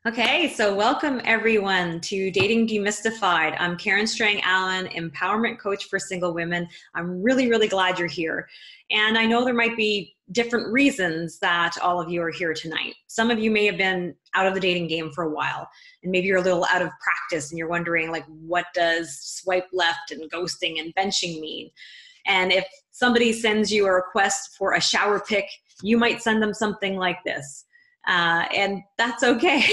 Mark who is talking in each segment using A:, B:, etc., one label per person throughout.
A: Okay, so welcome everyone to Dating Demystified. I'm Karen Strang Allen, empowerment coach for single women. I'm really glad you're here. And I know there might be different reasons that all of you are here tonight. Some of you may have been out of the dating game for a while, and maybe you're a little out of practice and you're wondering, like, what does swipe left and ghosting and benching mean? And if somebody sends you a request for a shower pic, you might send them something like this. And that's okay.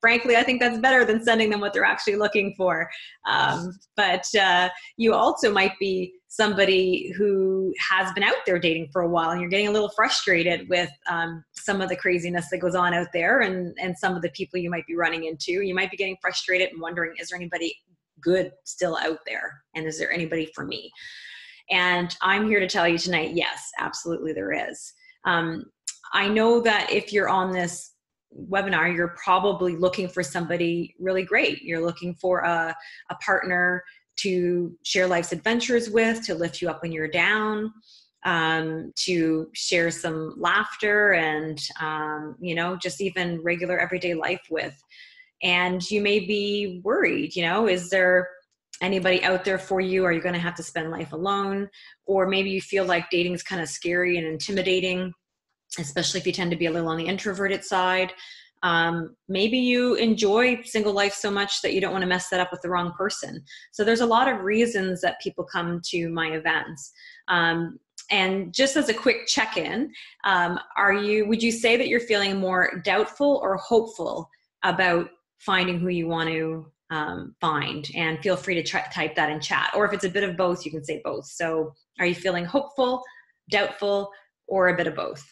A: Frankly, I think that's better than sending them what they're actually looking for. But you also might be somebody who has been out there dating for a while and you're getting a little frustrated with some of the craziness that goes on out there and some of the people you might be running into. You might be getting frustrated and wondering, is there anybody good still out there? And is there anybody for me? And I'm here to tell you tonight, yes, absolutely there is. I know that if you're on this webinar, you're probably looking for somebody really great. You're looking for a partner to share life's adventures with, to lift you up when you're down, to share some laughter and, just even regular everyday life with. And you may be worried, is there anybody out there for you? Are you going to have to spend life alone? Or maybe you feel like dating is kind of scary and intimidating, especially if you tend to be a little on the introverted side. Maybe you enjoy single life so much that you don't want to mess that up with the wrong person. So there's a lot of reasons that people come to my events. And just as a quick check-in, would you say that you're feeling more doubtful or hopeful about finding who you want to find? And feel free to type that in chat. Or if it's a bit of both, you can say both. So are you feeling hopeful, doubtful, or a bit of both?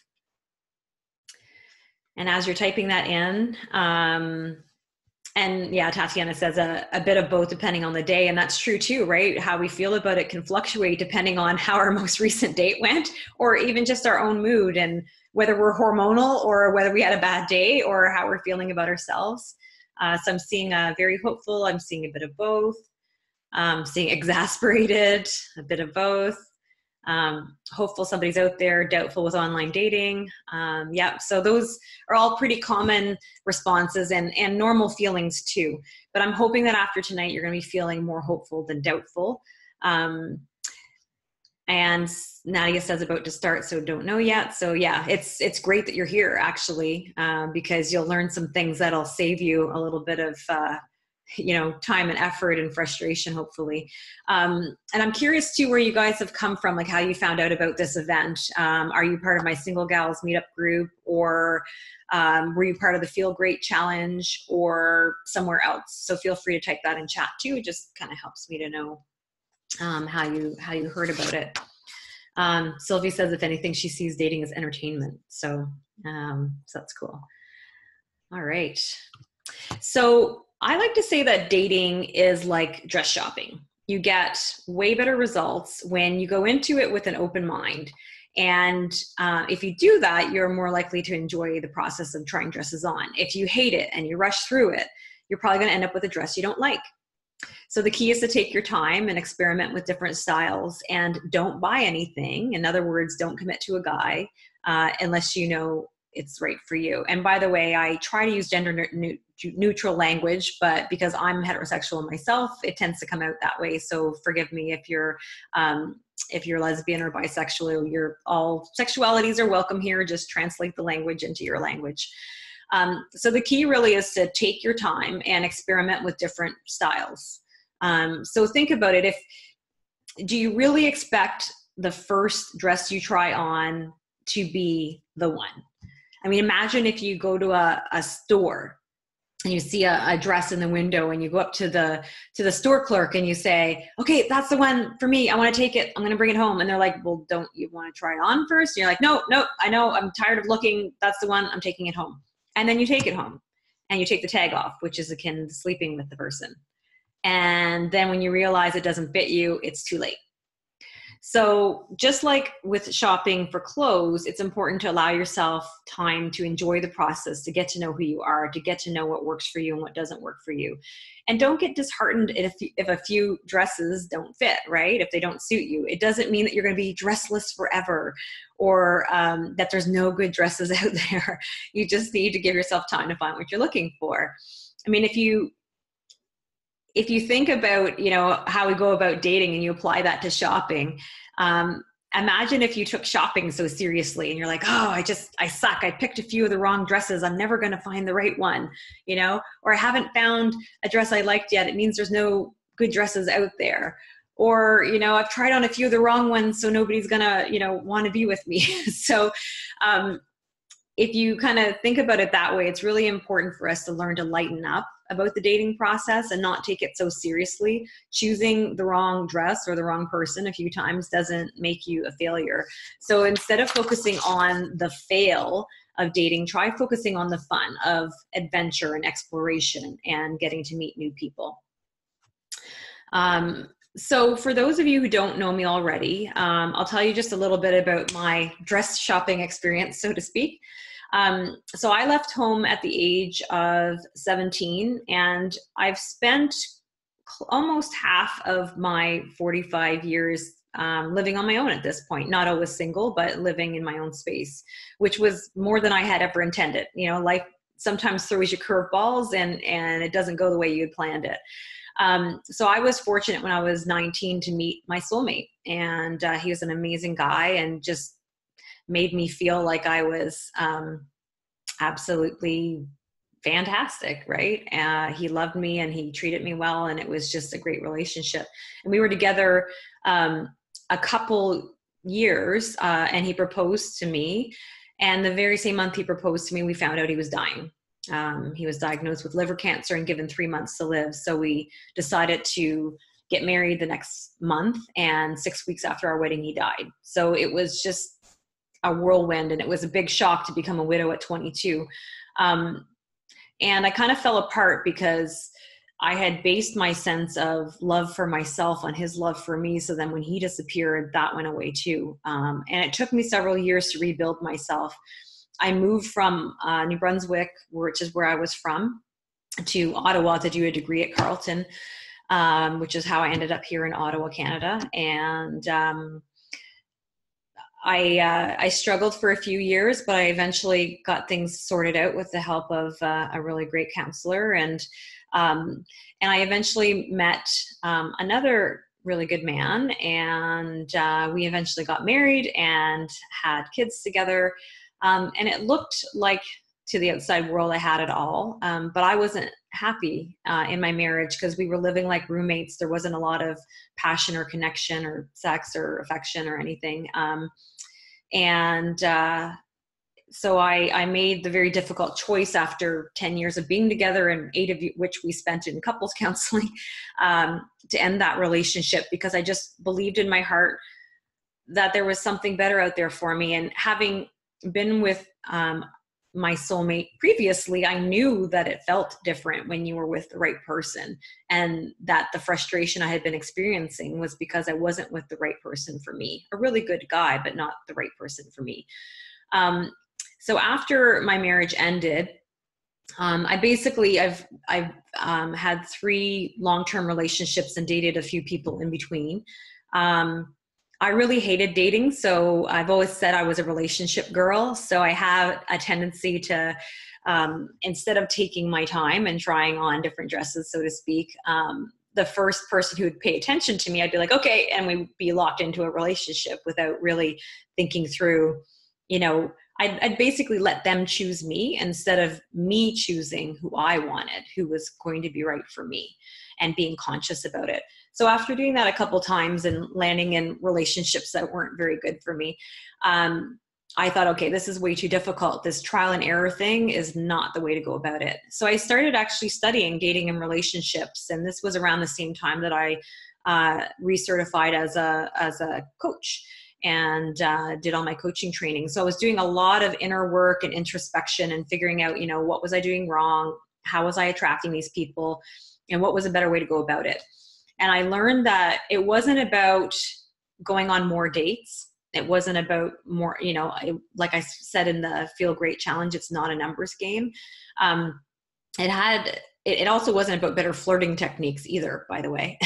A: And as you're typing that in, and yeah, Tatiana says a bit of both depending on the day. And that's true too, right? How we feel about it can fluctuate depending on how our most recent date went, or even just our own mood and whether we're hormonal or whether we had a bad day or how we're feeling about ourselves. So I'm seeing very hopeful. I'm seeing a bit of both. I'm seeing exasperated, a bit of both. Hopeful somebody's out there, doubtful with online dating. So those are all pretty common responses and normal feelings too. But I'm hoping that after tonight, you're going to be feeling more hopeful than doubtful. And Nadia says about to start, so don't know yet. So yeah, it's great that you're here actually, because you'll learn some things that'll save you a little bit of time and effort and frustration, hopefully. And I'm curious too, where you guys have come from, like how you found out about this event. Are you part of my Single Gals meetup group, or were you part of the Feel Great Challenge or somewhere else? So feel free to type that in chat too. It just kind of helps me to know how you heard about it. Sylvie says, if anything, she sees dating as entertainment. So that's cool. All right. So I like to say that dating is like dress shopping. You get way better results when you go into it with an open mind. And if you do that, you're more likely to enjoy the process of trying dresses on. If you hate it and you rush through it, you're probably going to end up with a dress you don't like. So the key is to take your time and experiment with different styles and don't buy anything. In other words, don't commit to a guy unless you know it's right for you. And by the way, I try to use gender neutral language, but because I'm heterosexual myself, it tends to come out that way. So forgive me if you're lesbian or bisexual. All sexualities are welcome here. Just translate the language into your language. So the key really is to take your time and experiment with different styles. So think about it. Do you really expect the first dress you try on to be the one? I mean, imagine if you go to a store and you see a dress in the window and you go up to the store clerk and you say, okay, that's the one for me. I want to take it. I'm going to bring it home. And they're like, well, don't you want to try it on first? And you're like, no, I know. I'm tired of looking. That's the one. I'm taking it home. And then you take it home and you take the tag off, which is akin to sleeping with the person. And then when you realize it doesn't fit you, it's too late. So just like with shopping for clothes, it's important to allow yourself time to enjoy the process, to get to know who you are, to get to know what works for you and what doesn't work for you. And don't get disheartened if a few dresses don't fit, right? If they don't suit you. It doesn't mean that you're going to be dressless forever, or that there's no good dresses out there. You just need to give yourself time to find what you're looking for. I mean, if you think about, how we go about dating and you apply that to shopping, imagine if you took shopping so seriously and you're like, oh, I suck. I picked a few of the wrong dresses. I'm never going to find the right one, or I haven't found a dress I liked yet. It means there's no good dresses out there. Or, I've tried on a few of the wrong ones, so nobody's going to, want to be with me. So, if you kind of think about it that way, it's really important for us to learn to lighten up about the dating process and not take it so seriously. Choosing the wrong dress or the wrong person a few times doesn't make you a failure. So instead of focusing on the fail of dating, try focusing on the fun of adventure and exploration and getting to meet new people. So for those of you who don't know me already, I'll tell you just a little bit about my dress shopping experience, so to speak. So I left home at the age of 17, and I've spent almost half of my 45 years living on my own at this point, not always single, but living in my own space, which was more than I had ever intended. Life sometimes throws you curveballs and it doesn't go the way you had planned it. So I was fortunate when I was 19 to meet my soulmate, and he was an amazing guy and just made me feel like I was absolutely fantastic, right? He loved me and he treated me well, and it was just a great relationship. And we were together a couple years, and he proposed to me. And the very same month he proposed to me, we found out he was dying. He was diagnosed with liver cancer and given 3 months to live. So we decided to get married the next month, and 6 weeks after our wedding, he died. So it was just a whirlwind, and it was a big shock to become a widow at 22. And I kind of fell apart because I had based my sense of love for myself on his love for me. So then when he disappeared, that went away too. And it took me several years to rebuild myself. I moved from New Brunswick, which is where I was from, to Ottawa to do a degree at Carleton, which is how I ended up here in Ottawa, Canada. And I struggled for a few years, but I eventually got things sorted out with the help of a really great counselor. And I eventually met another really good man, and we eventually got married and had kids together. And it looked like to the outside world I had it all, but I wasn't happy in my marriage because we were living like roommates. There wasn't a lot of passion or connection or sex or affection or anything. So I made the very difficult choice after 10 years of being together, and 8 of which we spent in couples counseling, to end that relationship, because I just believed in my heart that there was something better out there for me. And having been with my soulmate previously, I knew that it felt different when you were with the right person, and that the frustration I had been experiencing was because I wasn't with the right person for me. A really good guy, but not the right person for me. So after my marriage ended, I've had 3 long-term relationships and dated a few people in between. I really hated dating. So I've always said I was a relationship girl. So I have a tendency to, instead of taking my time and trying on different dresses, so to speak, the first person who would pay attention to me, I'd be like, okay. And we'd be locked into a relationship without really thinking through, I'd basically let them choose me instead of me choosing who I wanted, who was going to be right for me, and being conscious about it. So after doing that a couple times and landing in relationships that weren't very good for me, I thought, okay, this is way too difficult. This trial and error thing is not the way to go about it. So I started actually studying dating and relationships. And this was around the same time that I recertified as a coach, and did all my coaching training. So I was doing a lot of inner work and introspection and figuring out, what was I doing wrong? How was I attracting these people? And what was a better way to go about it? And I learned that it wasn't about going on more dates. It wasn't about more, like I said in the Feel Great Challenge, it's not a numbers game. It also wasn't about better flirting techniques either, by the way.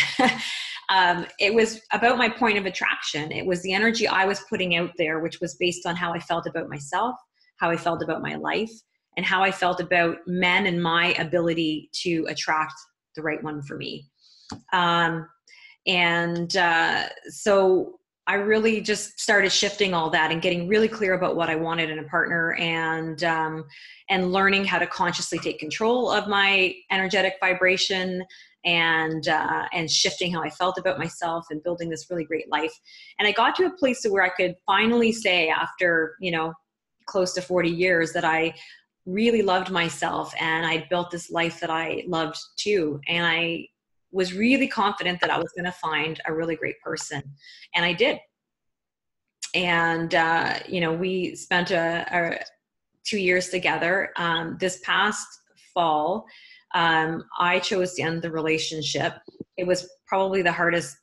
A: It was about my point of attraction. It was the energy I was putting out there, which was based on how I felt about myself, how I felt about my life, and how I felt about men and my ability to attract the right one for me. So I really just started shifting all that and getting really clear about what I wanted in a partner, and learning how to consciously take control of my energetic vibration, and shifting how I felt about myself and building this really great life. And I got to a place where I could finally say, after, close to 40 years, that I really loved myself and I built this life that I loved too. And I was really confident that I was going to find a really great person. And I did. And, we spent 2 years together. This past fall, I chose to end the relationship. It was probably the hardest,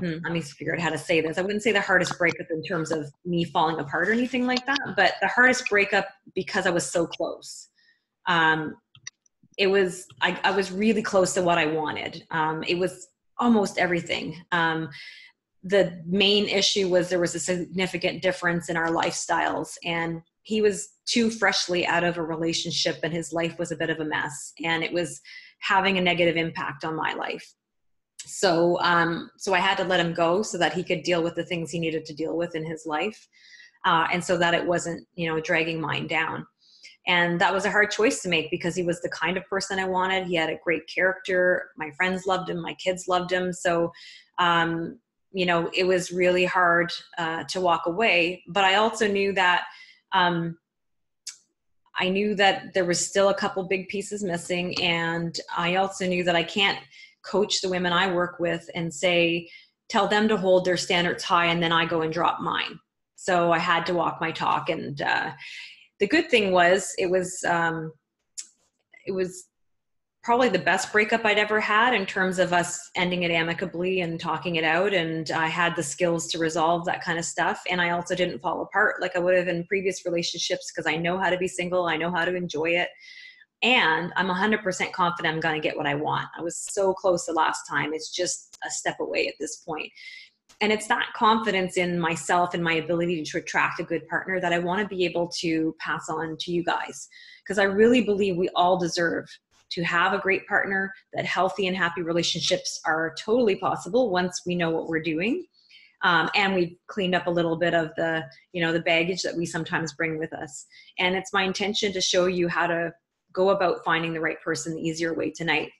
A: let me figure out how to say this. I wouldn't say the hardest breakup in terms of me falling apart or anything like that, but the hardest breakup because I was so close. I was really close to what I wanted. It was almost everything. The main issue was there was a significant difference in our lifestyles, and he was too freshly out of a relationship and his life was a bit of a mess, and it was having a negative impact on my life. So I had to let him go so that he could deal with the things he needed to deal with in his life. And so that it wasn't, dragging mine down. And that was a hard choice to make because he was the kind of person I wanted. He had a great character. My friends loved him. My kids loved him. So, it was really hard to walk away. But I also knew that there was still a couple big pieces missing. And I also knew that I can't coach the women I work with and tell them to hold their standards high and then I go and drop mine. So I had to walk my talk. And the good thing was it was probably the best breakup I'd ever had in terms of us ending it amicably and talking it out. And I had the skills to resolve that kind of stuff. And I also didn't fall apart like I would have in previous relationships because I know how to be single. I know how to enjoy it. And I'm 100% confident I'm going to get what I want. I was so close the last time. It's just a step away at this point. And it's that confidence in myself and my ability to attract a good partner that I want to be able to pass on to you guys. Because I really believe we all deserve to have a great partner, that healthy and happy relationships are totally possible once we know what we're doing. And we've cleaned up a little bit of the baggage that we sometimes bring with us. And it's my intention to show you how to go about finding the right person the easier way tonight.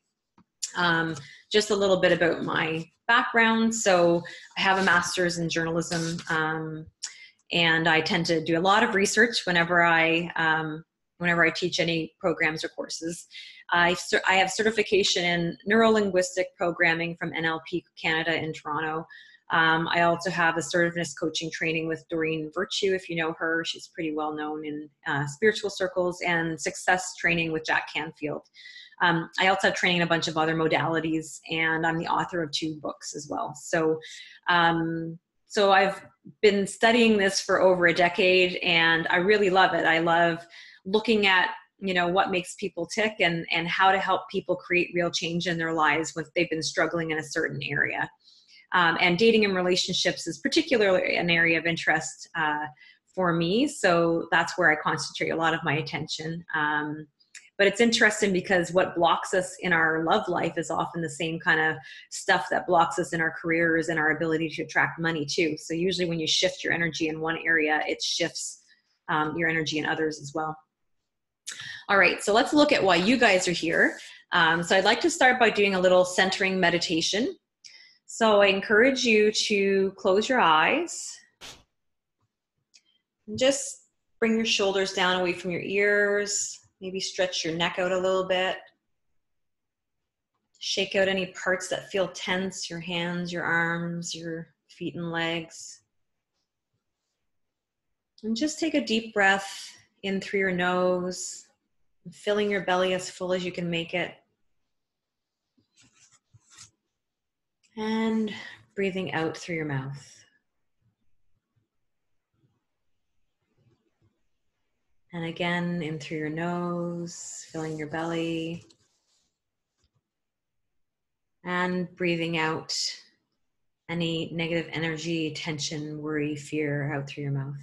A: Just a little bit about my background. So I have a master's in journalism, and I tend to do a lot of research whenever I teach any programs or courses. I have certification in neuro-linguistic programming from NLP Canada in Toronto. I also have a assertiveness coaching training with Doreen Virtue, if you know her. She's pretty well known in spiritual circles, and success training with Jack Canfield. I also have training in a bunch of other modalities, and I'm the author of 2 books as well. So I've been studying this for over a decade, and I really love it. I love looking at what makes people tick and how to help people create real change in their lives when they've been struggling in a certain area. And dating and relationships is particularly an area of interest for me. So that's where I concentrate a lot of my attention. But it's interesting because what blocks us in our love life is often the same kind of stuff that blocks us in our careers and our ability to attract money too. So usually when you shift your energy in one area, it shifts your energy in others as well. All right, so let's look at why you guys are here. So I'd like to start by doing a little centering meditation. So I encourage you to close your eyes and just bring your shoulders down away from your ears. Maybe stretch your neck out a little bit. Shake out any parts that feel tense, your hands, your arms, your feet and legs. And just take a deep breath in through your nose, filling your belly as full as you can make it. And breathing out through your mouth. And again, in through your nose, filling your belly. And breathing out any negative energy, tension, worry, fear out through your mouth.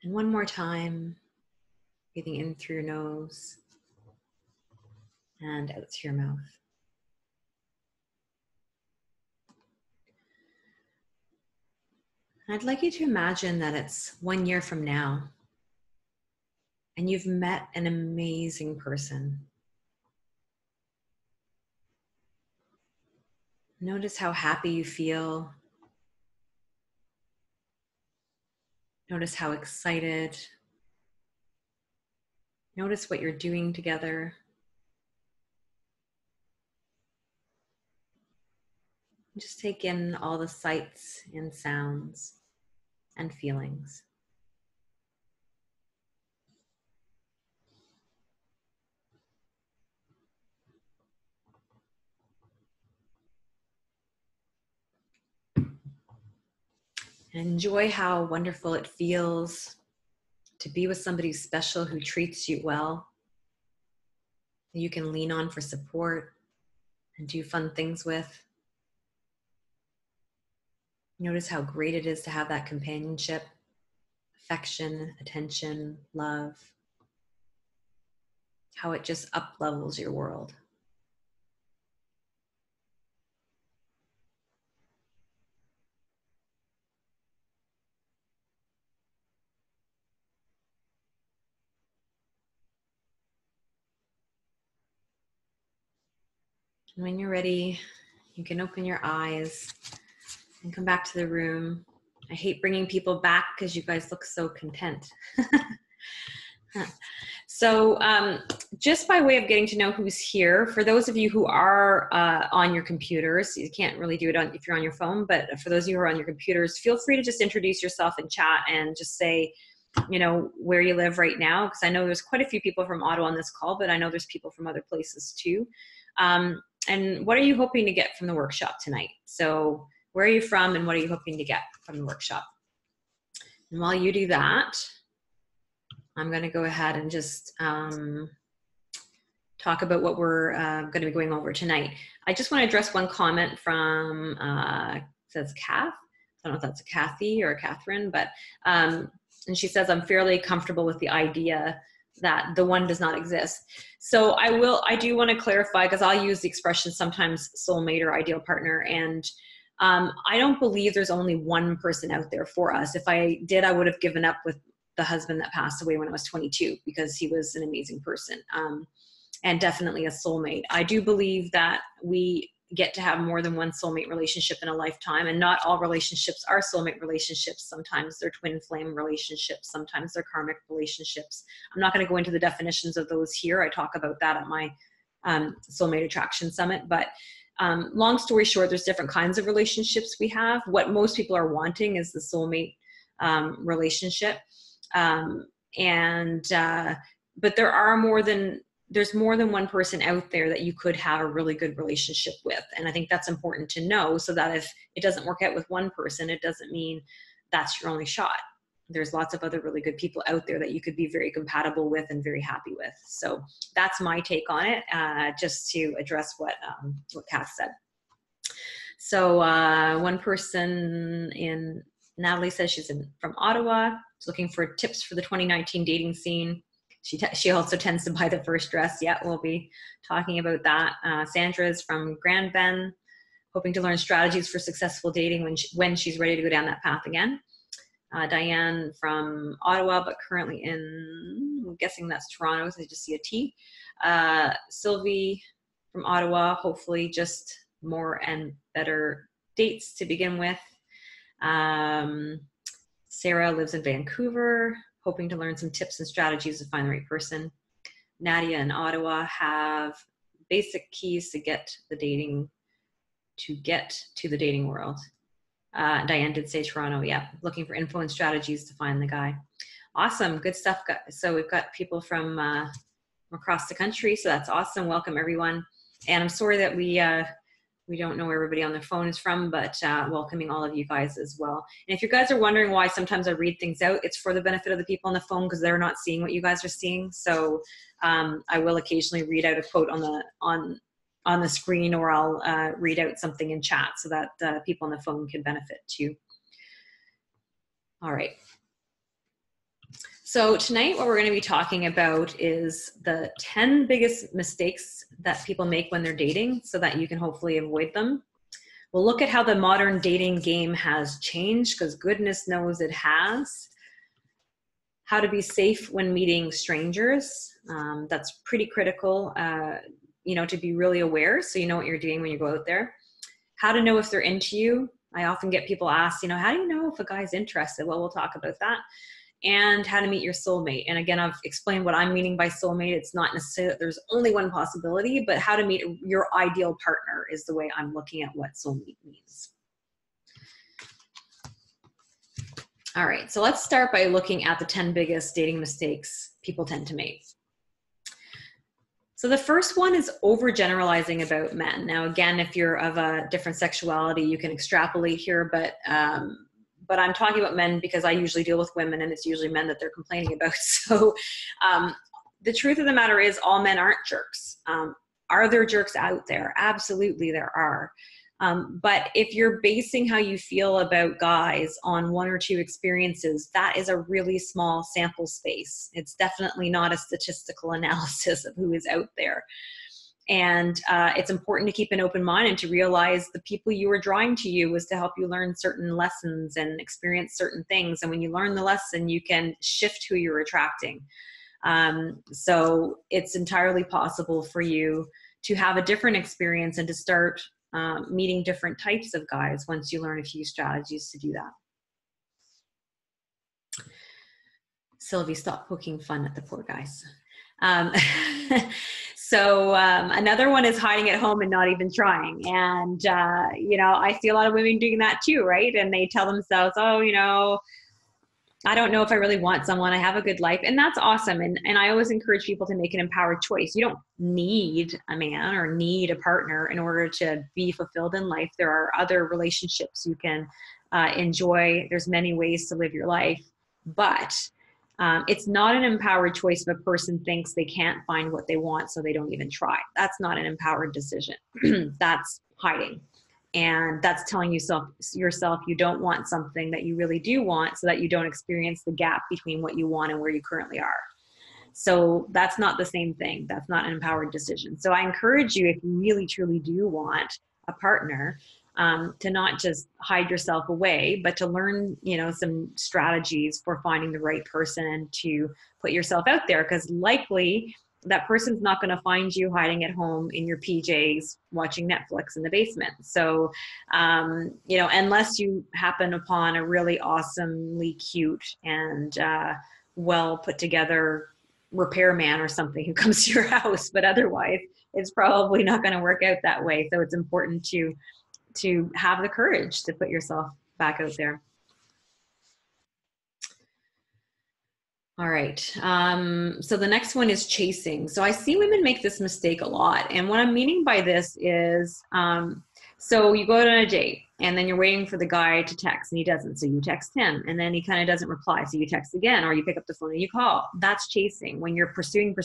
A: And one more time, breathing in through your nose and out through your mouth. I'd like you to imagine that it's 1 year from now and you've met an amazing person. Notice how happy you feel. Notice how excited. Notice what you're doing together. Just take in all the sights and sounds and feelings. And enjoy how wonderful it feels to be with somebody special who treats you well, you can lean on for support and do fun things with. Notice how great it is to have that companionship, affection, attention, love, how it just up-levels your world. And when you're ready, you can open your eyes and come back to the room. I hate bringing people back because you guys look so content. So just by way of getting to know who's here, for those of you who are on your computers, you can't really do it if you're on your phone, but for those of you who are on your computers, feel free to just introduce yourself in chat and just say, you know, where you live right now, because I know there's quite a few people from Ottawa on this call, but I know there's people from other places too. And what are you hoping to get from the workshop tonight? So where are you from and what are you hoping to get from the workshop? And while you do that, I'm going to go ahead and just talk about what we're going to be going over tonight. I just want to address one comment from, says Kath. I don't know if that's a Kathy or a Catherine, but, and she says, I'm fairly comfortable with the idea that the one does not exist. So I do want to clarify, because I'll use the expression sometimes soulmate or ideal partner. And I don't believe there's only one person out there for us. If I did, I would have given up with the husband that passed away when I was 22, because he was an amazing person and definitely a soulmate. I do believe that we get to have more than one soulmate relationship in a lifetime, and not all relationships are soulmate relationships. Sometimes they're twin flame relationships. Sometimes they're karmic relationships. I'm not going to go into the definitions of those here. I talk about that at my Soulmate Attraction Summit. But long story short, there's different kinds of relationships we have. What most people are wanting is the soulmate relationship. But there's more than one person out there that you could have a really good relationship with. And I think that's important to know, so that if it doesn't work out with one person, it doesn't mean that's your only shot. There's lots of other really good people out there that you could be very compatible with and very happy with. So that's my take on it, just to address what Kath said. So one person Natalie says she's from Ottawa. She's looking for tips for the 2019 dating scene. She also tends to buy the first dress. Yeah, we'll be talking about that. Sandra is from Grand Bend, hoping to learn strategies for successful dating when she's ready to go down that path again. Diane from Ottawa, but currently I'm guessing that's Toronto, so I just see a T. Sylvie from Ottawa, hopefully just more and better dates to begin with. Sarah lives in Vancouver, hoping to learn some tips and strategies to find the right person. Nadia in Ottawa have basic keys to get to the dating world. Diane did say Toronto, yeah, looking for info and strategies to find the guy. Awesome, good stuff. So we've got people from across the country, so that's awesome. Welcome everyone. And I'm sorry that we We don't know where everybody on the phone is from, but welcoming all of you guys as well. And if you guys are wondering why sometimes I read things out, it's for the benefit of the people on the phone because they're not seeing what you guys are seeing. So I will occasionally read out a quote on the screen, or I'll read out something in chat so that people on the phone can benefit too. All right. So tonight what we're going to be talking about is the 10 biggest mistakes that people make when they're dating so that you can hopefully avoid them. We'll look at how the modern dating game has changed, because goodness knows it has. How to be safe when meeting strangers. That's pretty critical, to be really aware so you know what you're doing when you go out there. How to know if they're into you. I often get people asked, how do you know if a guy's interested? Well, we'll talk about that. And how to meet your soulmate. And again, I've explained what I'm meaning by soulmate. It's not necessarily that there's only one possibility, but how to meet your ideal partner is the way I'm looking at what soulmate means. All right, so let's start by looking at the 10 biggest dating mistakes people tend to make. So the first one is overgeneralizing about men. Now, again, if you're of a different sexuality, you can extrapolate here, but I'm talking about men because I usually deal with women, and it's usually men that they're complaining about. So the truth of the matter is all men aren't jerks. Are there jerks out there? Absolutely there are. But if you're basing how you feel about guys on one or two experiences, that is a really small sample space. It's definitely not a statistical analysis of who is out there. And it's important to keep an open mind and to realize the people you were drawing to you was to help you learn certain lessons and experience certain things. And when you learn the lesson, you can shift who you're attracting. So it's entirely possible for you to have a different experience and to start meeting different types of guys once you learn a few strategies to do that. Sylvie, stop poking fun at the poor guys. So another one is hiding at home and not even trying. And, I see a lot of women doing that too, right? And they tell themselves, oh, I don't know if I really want someone. I have a good life. And that's awesome. And I always encourage people to make an empowered choice. You don't need a man or need a partner in order to be fulfilled in life. There are other relationships you can enjoy. There's many ways to live your life. But it's not an empowered choice if a person thinks they can't find what they want, so they don't even try. That's not an empowered decision. That's hiding. And that's telling yourself you don't want something that you really do want, so that you don't experience the gap between what you want and where you currently are. So that's not the same thing. That's not an empowered decision. So I encourage you, if you really truly do want a partner, to not just hide yourself away, but to learn, some strategies for finding the right person and to put yourself out there, because likely that person's not going to find you hiding at home in your PJs watching Netflix in the basement. So, unless you happen upon a really awesomely cute and well put together repairman or something who comes to your house, but otherwise it's probably not going to work out that way. So it's important to have the courage to put yourself back out there. All right. So the next one is chasing. So I see women make this mistake a lot. And what I'm meaning by this is, so you go on a date and then you're waiting for the guy to text and he doesn't. So you text him and then he kind of doesn't reply. So you text again, or you pick up the phone and you call. That's chasing, when you're pursuing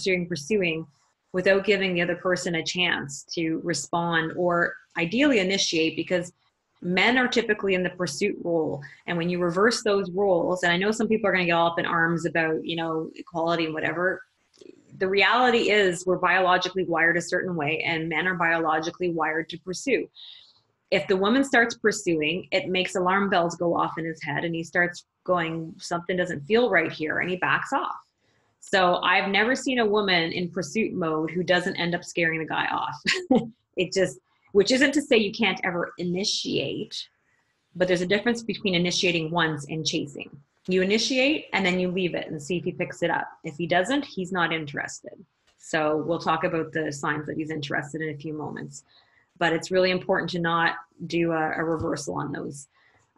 A: without giving the other person a chance to respond or ideally initiate, because men are typically in the pursuit role. And when you reverse those roles, and I know some people are going to get all up in arms about, equality and whatever. The reality is we're biologically wired a certain way, and men are biologically wired to pursue. If the woman starts pursuing, it makes alarm bells go off in his head, and he starts going, something doesn't feel right here, and he backs off. So I've never seen a woman in pursuit mode who doesn't end up scaring the guy off. Which isn't to say you can't ever initiate, but there's a difference between initiating once and chasing. You initiate and then you leave it and see if he picks it up. If he doesn't, he's not interested. So we'll talk about the signs that he's interested in a few moments. But it's really important to not do a reversal on those.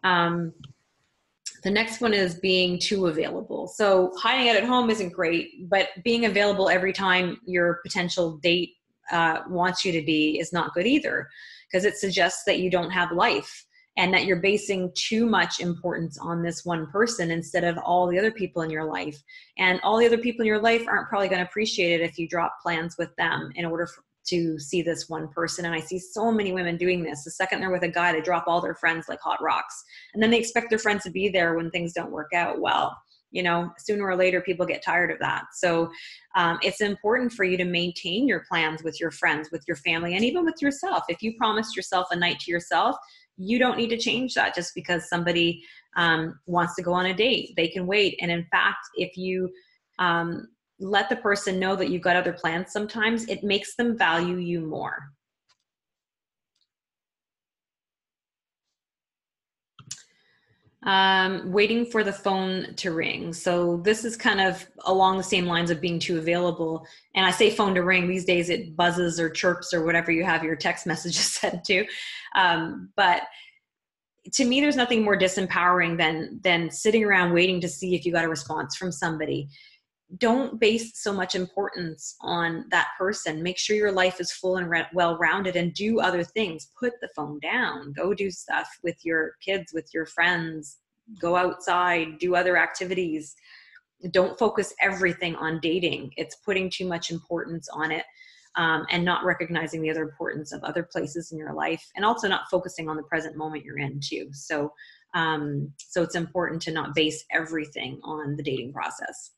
A: The next one is being too available. So hiding out at home isn't great, but being available every time your potential date wants you to be is not good either. because it suggests that you don't have life and that you're basing too much importance on this one person instead of all the other people in your life. And all the other people in your life aren't probably going to appreciate it if you drop plans with them in order to see this one person. And I see so many women doing this. The second they're with a guy, they drop all their friends like hot rocks. And then they expect their friends to be there when things don't work out. Well, you know, sooner or later, people get tired of that. So it's important for you to maintain your plans with your friends, with your family, and even with yourself. If you promised yourself a night to yourself, you don't need to change that just because somebody wants to go on a date. They can wait. And in fact, if you let the person know that you've got other plans, sometimes it makes them value you more. Waiting for the phone to ring. So this is kind of along the same lines of being too available. And I say phone to ring. These days it buzzes or chirps or whatever you have your text messages set to. But to me, there's nothing more disempowering than sitting around waiting to see if you got a response from somebody. Don't base so much importance on that person. Make sure your life is full and well-rounded, and do other things. Put the phone down. Go do stuff with your kids, with your friends. Go outside, do other activities. Don't focus everything on dating. It's putting too much importance on it, and not recognizing the other importance of other places in your life, and also not focusing on the present moment you're in too. So it's important to not base everything on the dating process.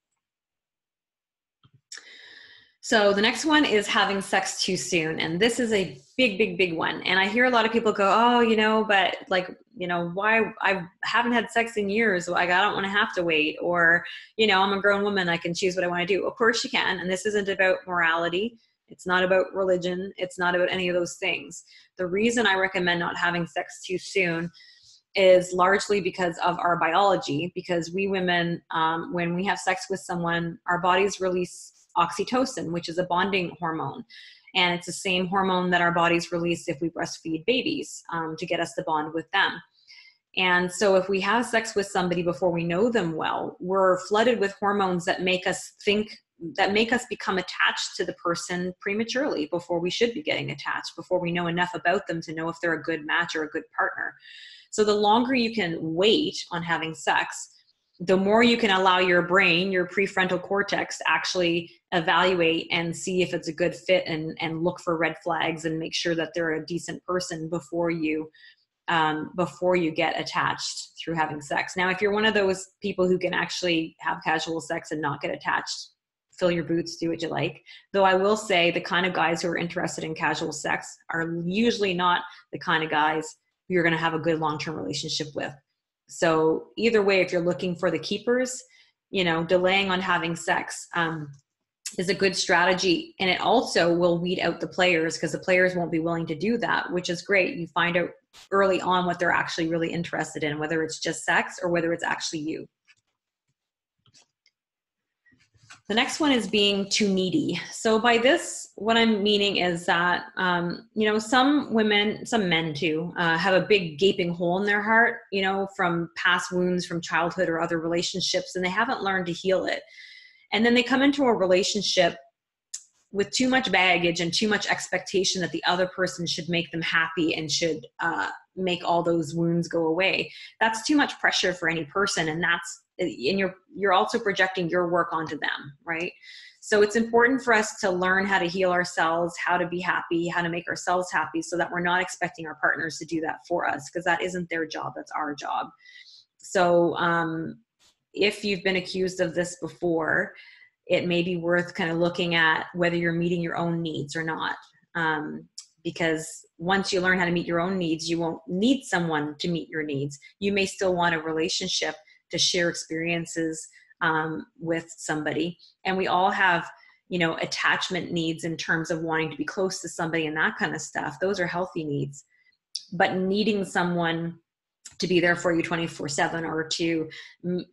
A: So the next one is having sex too soon. And this is a big, big, big one. And I hear a lot of people go, oh, you know, but like, you know, why I haven't had sex in years. Like, I don't want to have to wait. Or, you know, I'm a grown woman. I can choose what I want to do. Of course you can. And this isn't about morality. It's not about religion. It's not about any of those things. The reason I recommend not having sex too soon is largely because of our biology, because we women, when we have sex with someone, our bodies release oxytocin, which is a bonding hormone. And it's the same hormone that our bodies release if we breastfeed babies, to get us to bond with them. And so if we have sex with somebody before we know them well, we're flooded with hormones that make us become attached to the person prematurely before we should be getting attached, before we know enough about them to know if they're a good match or a good partner. So the longer you can wait on having sex, the more you can allow your brain, your prefrontal cortex, to actually evaluate and see if it's a good fit, and look for red flags and make sure that they're a decent person before you get attached through having sex. Now, if you're one of those people who can actually have casual sex and not get attached, fill your boots, do what you like. Though I will say the kind of guys who are interested in casual sex are usually not the kind of guys who you're going to have a good long-term relationship with. So either way, if you're looking for the keepers, you know, delaying on having sex is a good strategy. And it also will weed out the players, because the players won't be willing to do that, which is great. You find out early on what they're actually really interested in, whether it's just sex or whether it's actually you. The next one is being too needy. So by this, what I'm meaning is that, you know, some women, some men too, have a big gaping hole in their heart, you know, from past wounds from childhood or other relationships, and they haven't learned to heal it. And then they come into a relationship with too much baggage and too much expectation that the other person should make them happy and should make all those wounds go away. That's too much pressure for any person. And you're also projecting your work onto them, right? So it's important for us to learn how to heal ourselves, how to be happy, how to make ourselves happy, so that we're not expecting our partners to do that for us, because that isn't their job, that's our job. So if you've been accused of this before, it may be worth kind of looking at whether you're meeting your own needs or not. Because once you learn how to meet your own needs, you won't need someone to meet your needs. You may still want a relationship to share experiences with somebody. And we all have, you know, attachment needs in terms of wanting to be close to somebody and that kind of stuff. Those are healthy needs. But needing someone to be there for you 24/7 or to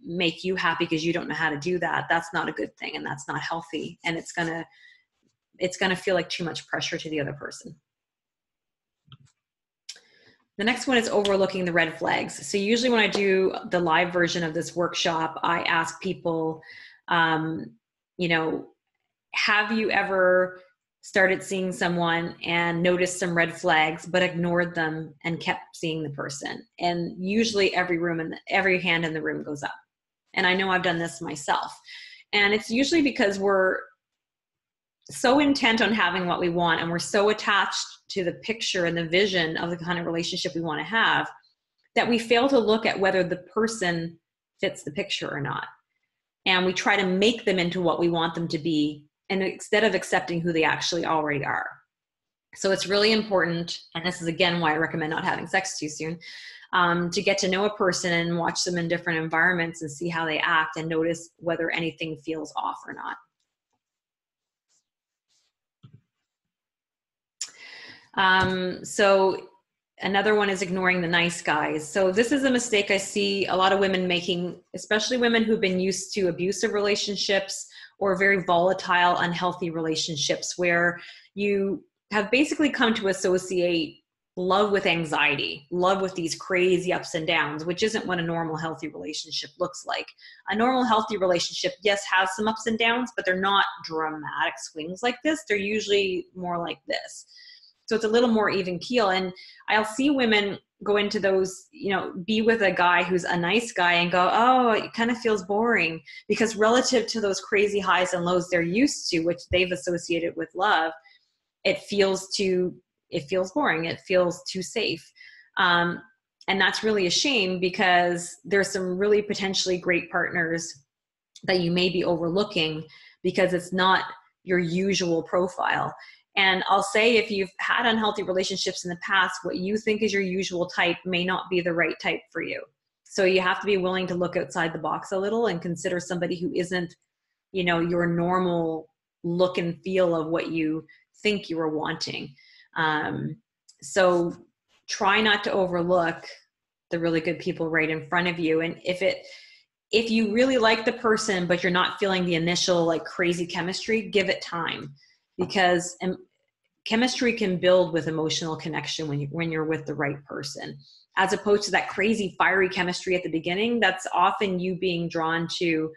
A: make you happy because you don't know how to do that, that's not a good thing, and that's not healthy. And it's gonna feel like too much pressure to the other person. The next one is overlooking the red flags. So usually when I do the live version of this workshop, I ask people, you know, have you ever started seeing someone and noticed some red flags, but ignored them and kept seeing the person. And usually every hand in the room goes up. And I know I've done this myself. And it's usually because we're so intent on having what we want, and we're so attached to the picture and the vision of the kind of relationship we want to have, that we fail to look at whether the person fits the picture or not. And we try to make them into what we want them to be, and instead of accepting who they actually already are. So it's really important, and this is again why I recommend not having sex too soon, to get to know a person and watch them in different environments and see how they act and notice whether anything feels off or not. So another one is ignoring the nice guys. So this is a mistake I see a lot of women making, especially women who've been used to abusive relationships or very volatile, unhealthy relationships, where you have basically come to associate love with anxiety, love with these crazy ups and downs, which isn't what a normal, healthy relationship looks like. A normal, healthy relationship, yes, has some ups and downs, but they're not dramatic swings like this. They're usually more like this. So it's a little more even keel. And I'll see women go into those, be with a guy who's a nice guy and go, oh, it kind of feels boring, because relative to those crazy highs and lows they're used to, which they've associated with love, it feels boring. It feels too safe. And that's really a shame, because there's some really potentially great partners that you may be overlooking because it's not your usual profile. And I'll say, if you've had unhealthy relationships in the past, what you think is your usual type may not be the right type for you. So you have to be willing to look outside the box a little and consider somebody who isn't, your normal look and feel of what you think you are wanting. So try not to overlook the really good people right in front of you. And if you really like the person, but you're not feeling the initial like crazy chemistry, give it time, because chemistry can build with emotional connection when you're with the right person, as opposed to that crazy fiery chemistry at the beginning. That's often you being drawn to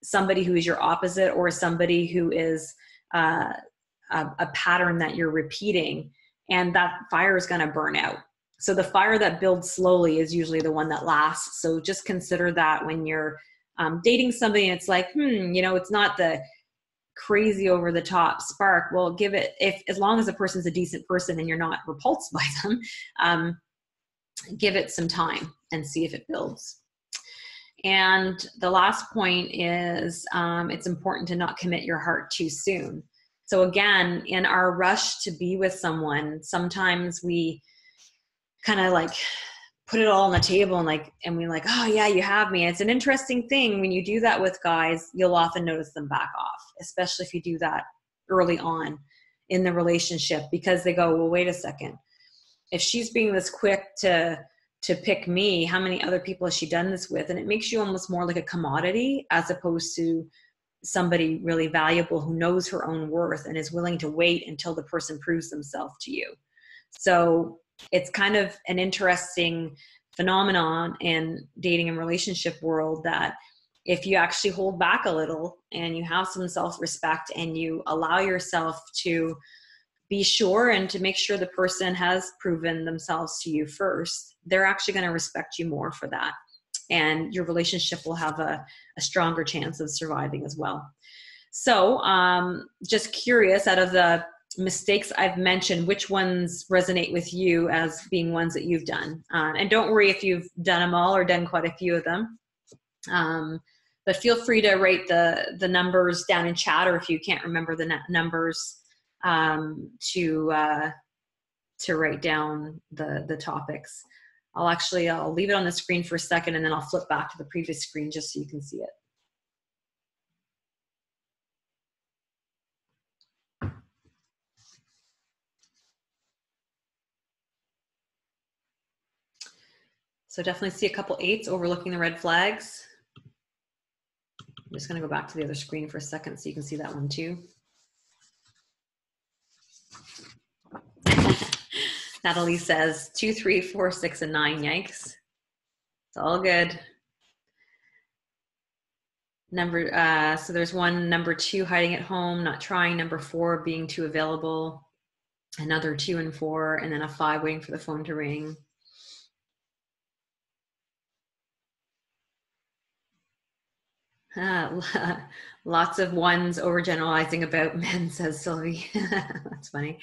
A: somebody who is your opposite, or somebody who is a pattern that you're repeating, and that fire is going to burn out. So the fire that builds slowly is usually the one that lasts. So just consider that when you're dating somebody and it's like, it's not the crazy over the top spark. Well, give it, as long as the person's a decent person and you're not repulsed by them, give it some time and see if it builds. And the last point is it's important to not commit your heart too soon. So again, in our rush to be with someone, sometimes we kind of like put it all on the table and we're like, oh yeah, you have me. It's an interesting thing. When you do that with guys, you'll often notice them back off, especially if you do that early on in the relationship, because they go, well, wait a second. If she's being this quick to pick me, how many other people has she done this with? And it makes you almost more like a commodity, as opposed to somebody really valuable who knows her own worth and is willing to wait until the person proves themselves to you. So it's kind of an interesting phenomenon in dating and relationship world, that if you actually hold back a little and you have some self-respect and you allow yourself to be sure and to make sure the person has proven themselves to you first, they're actually going to respect you more for that. And your relationship will have a stronger chance of surviving as well. So just curious, out of the mistakes I've mentioned, which ones resonate with you as being ones that you've done? And don't worry if you've done them all or done quite a few of them. But feel free to write the numbers down in chat, or if you can't remember the numbers, to write down the topics. I'll leave it on the screen for a second, and then I'll flip back to the previous screen just so you can see it. So definitely see a couple 8s overlooking the red flags. I'm just going to go back to the other screen for a second so you can see that one too. Natalie says 2, 3, 4, 6, and 9. Yikes. It's all good. So there's one, number 2, hiding at home, not trying. Number 4, being too available. Another 2 and 4, and then a 5, waiting for the phone to ring. Lots of 1s overgeneralizing about men, says Sylvie. That's funny.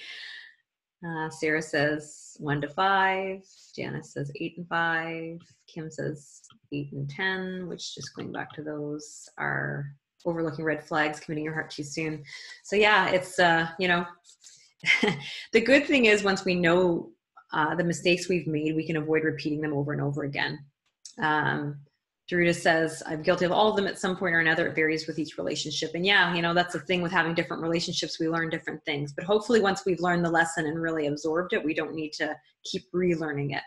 A: Sarah says 1 to 5. Janice says 8 and 5. Kim says 8 and 10, which, just going back to those, are overlooking red flags, committing your heart too soon. So yeah, it's, you know, the good thing is once we know the mistakes we've made, we can avoid repeating them over and over again. Dorita says, I'm guilty of all of them at some point or another. It varies with each relationship. And yeah, you know, that's the thing with having different relationships. We learn different things. But hopefully once we've learned the lesson and really absorbed it, we don't need to keep relearning it.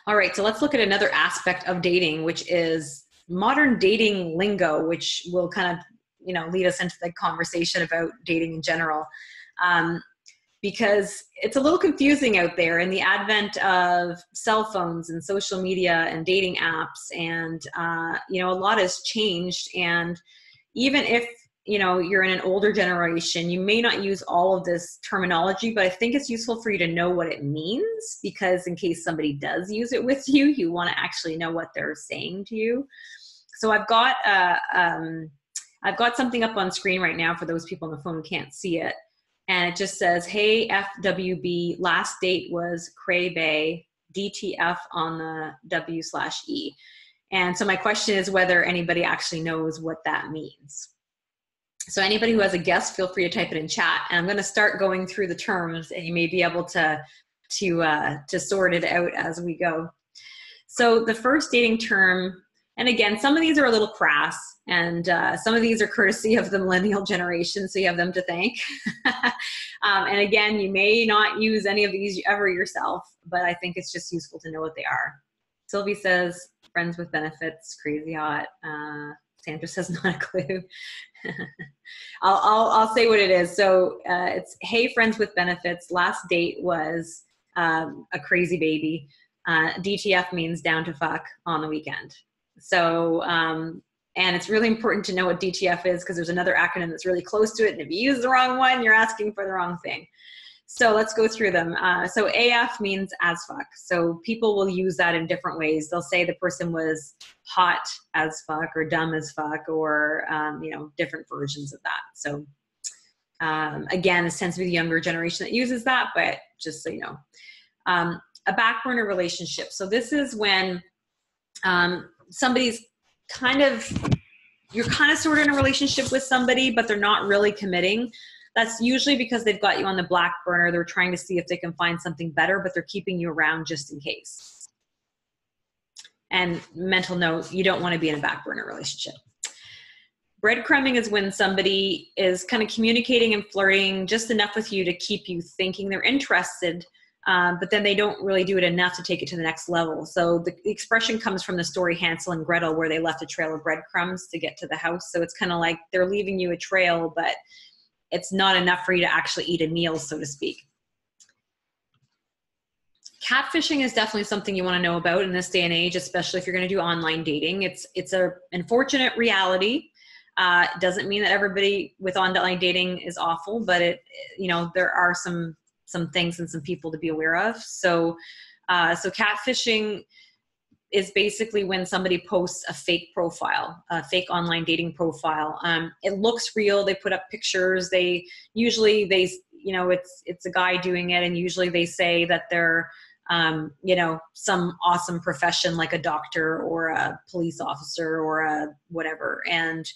A: All right, so let's look at another aspect of dating, which is modern dating lingo, which will kind of, you know, lead us into the conversation about dating in general. Because it's a little confusing out there in the advent of cell phones and social media and dating apps. And, you know, a lot has changed. And even if, you know, you're in an older generation, you may not use all of this terminology, but I think it's useful for you to know what it means, because in case somebody does use it with you, you want to actually know what they're saying to you. So I've got something up on screen right now for those people on the phone who can't see it. And it just says, hey, FWB, last date was Cray Bay, DTF on the W/E. And so my question is whether anybody actually knows what that means. So anybody who has a guess, feel free to type it in chat. And I'm going to start going through the terms, and you may be able to sort it out as we go. So the first dating term, and again, some of these are a little crass, and some of these are courtesy of the millennial generation, so you have them to thank. And again, you may not use any of these ever yourself, but I think it's just useful to know what they are. Sylvie says, friends with benefits, crazy hot. Sandra says, not a clue. I'll say what it is. So it's, hey, friends with benefits, last date was a crazy baby. DTF means down to fuck on the weekend. So, and it's really important to know what DTF is, because there's another acronym that's really close to it. And if you use the wrong one, you're asking for the wrong thing. So let's go through them. So AF means as fuck. So people will use that in different ways. They'll say the person was hot as fuck or dumb as fuck, or, you know, different versions of that. So again, this tends to be the younger generation that uses that, but just so you know. A back burner relationship. So this is when somebody's you're kind of sort of in a relationship with somebody, but they're not really committing. That's usually because they've got you on the back burner. They're trying to see if they can find something better, but they're keeping you around just in case. And mental note, you don't want to be in a back burner relationship. Breadcrumbing is when somebody is kind of communicating and flirting just enough with you to keep you thinking they're interested, but then they don't really do it enough to take it to the next level. So the expression comes from the story Hansel and Gretel, where they left a trail of breadcrumbs to get to the house. So it's kind of like they're leaving you a trail, but it's not enough for you to actually eat a meal, so to speak. Catfishing is definitely something you want to know about in this day and age, especially if you're going to do online dating. It's an unfortunate reality. It doesn't mean that everybody with online dating is awful, but you know, there are some things and some people to be aware of. So catfishing is basically when somebody posts a fake profile, a fake online dating profile. It looks real. They put up pictures. You know, it's a guy doing it, and usually they say that they're, you know, some awesome profession like a doctor or a police officer or a whatever, and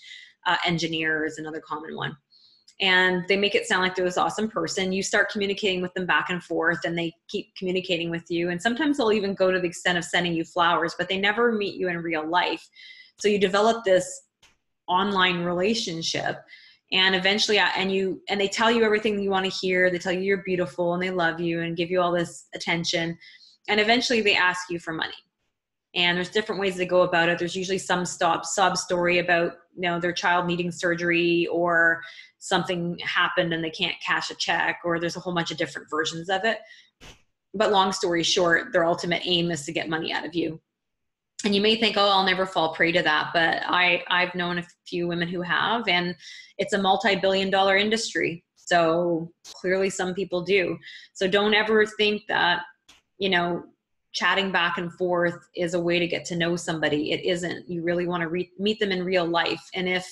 A: engineer is another common one. And they make it sound like they're this awesome person. You start communicating with them back and forth, and they keep communicating with you. And sometimes they'll even go to the extent of sending you flowers, but they never meet you in real life. So you develop this online relationship, and eventually, and they tell you everything you want to hear. They tell you you're beautiful and they love you and give you all this attention. And eventually they ask you for money. And there's different ways to go about it. There's usually some sob story about, you know, their child needing surgery, or something happened and they can't cash a check, or there's a whole bunch of different versions of it. But long story short, their ultimate aim is to get money out of you. And you may think, oh, I'll never fall prey to that. But I've known a few women who have, and it's a multi-billion-dollar industry. So clearly some people do. So don't ever think that, you know, chatting back and forth is a way to get to know somebody. It isn't. You really want to meet them in real life. And if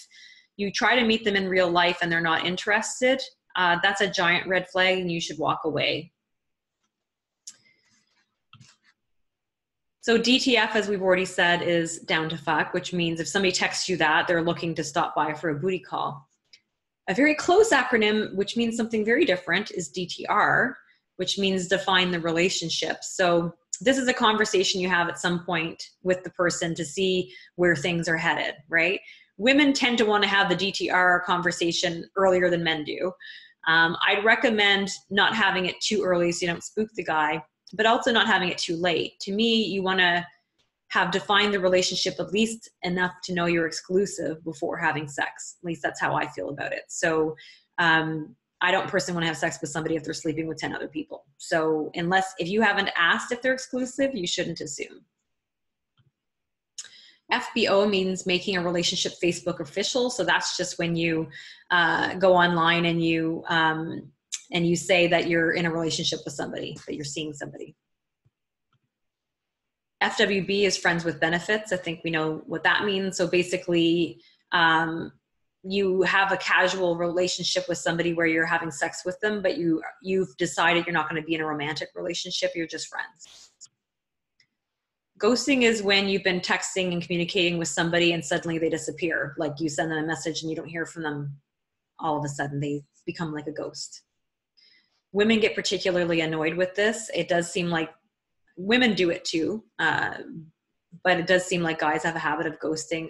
A: you try to meet them in real life and they're not interested, that's a giant red flag and you should walk away. So DTF, as we've already said, is down to fuck, which means if somebody texts you that, they're looking to stop by for a booty call. A very close acronym, which means something very different, is DTR, which means define the relationship. So this is a conversation you have at some point with the person to see where things are headed, right? Women tend to want to have the DTR conversation earlier than men do. I'd recommend not having it too early so you don't spook the guy, but also not having it too late. To me, you want to have defined the relationship at least enough to know you're exclusive before having sex. At least that's how I feel about it. So I don't personally want to have sex with somebody if they're sleeping with 10 other people. So if you haven't asked if they're exclusive, you shouldn't assume. FBO means making a relationship Facebook official. So that's just when you go online and you say that you're in a relationship with somebody, that you're seeing somebody. FWB is friends with benefits. I think we know what that means. So basically, you have a casual relationship with somebody where you're having sex with them, but you've decided you're not going to be in a romantic relationship. You're just friends. Ghosting is when you've been texting and communicating with somebody and suddenly they disappear. Like you send them a message and you don't hear from them. All of a sudden they become like a ghost. Women get particularly annoyed with this. It does seem like women do it too, but it does seem like guys have a habit of ghosting.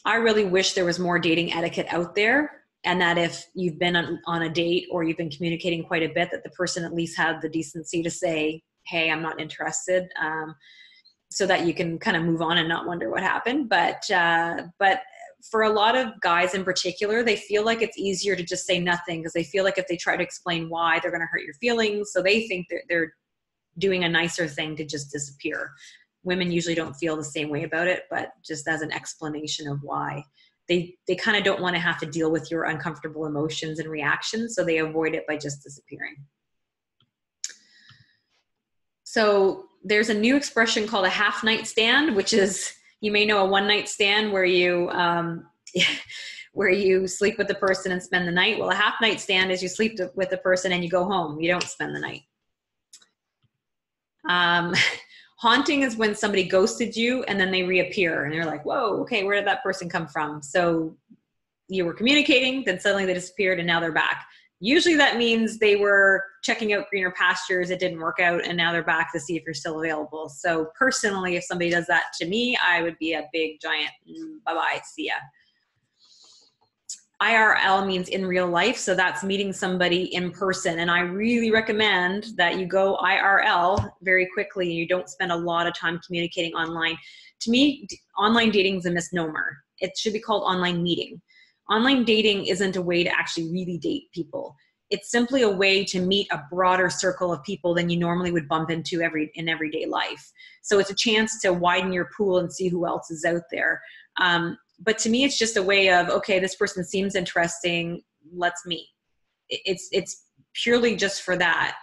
A: I really wish there was more dating etiquette out there, and that if you've been on a date or you've been communicating quite a bit, that the person at least had the decency to say, hey, I'm not interested, so that you can kind of move on and not wonder what happened. But for a lot of guys in particular, they feel like it's easier to just say nothing because they feel like if they try to explain why, they're going to hurt your feelings. So they think that they're doing a nicer thing to just disappear. Women usually don't feel the same way about it, but just as an explanation of why. They kind of don't want to have to deal with your uncomfortable emotions and reactions, so they avoid it by just disappearing. So there's a new expression called a half night stand, which is, you may know, a one night stand where you where you sleep with the person and spend the night. Well, a half night stand is you sleep with the person and you go home. You don't spend the night. Haunting is when somebody ghosted you and then they reappear and you're like, whoa, okay, where did that person come from? So you were communicating, then suddenly they disappeared and now they're back. Usually that means they were checking out greener pastures, it didn't work out, and now they're back to see if you're still available. So personally, if somebody does that to me, I would be a big giant bye-bye, see ya. IRL means in real life, so that's meeting somebody in person. And I really recommend that you go IRL very quickly and you don't spend a lot of time communicating online. To me, online dating is a misnomer. It should be called online meeting. Online dating isn't a way to actually really date people. It's simply a way to meet a broader circle of people than you normally would bump into in everyday life. So it's a chance to widen your pool and see who else is out there. But to me, it's just a way of, okay, this person seems interesting, let's meet. It's purely just for that.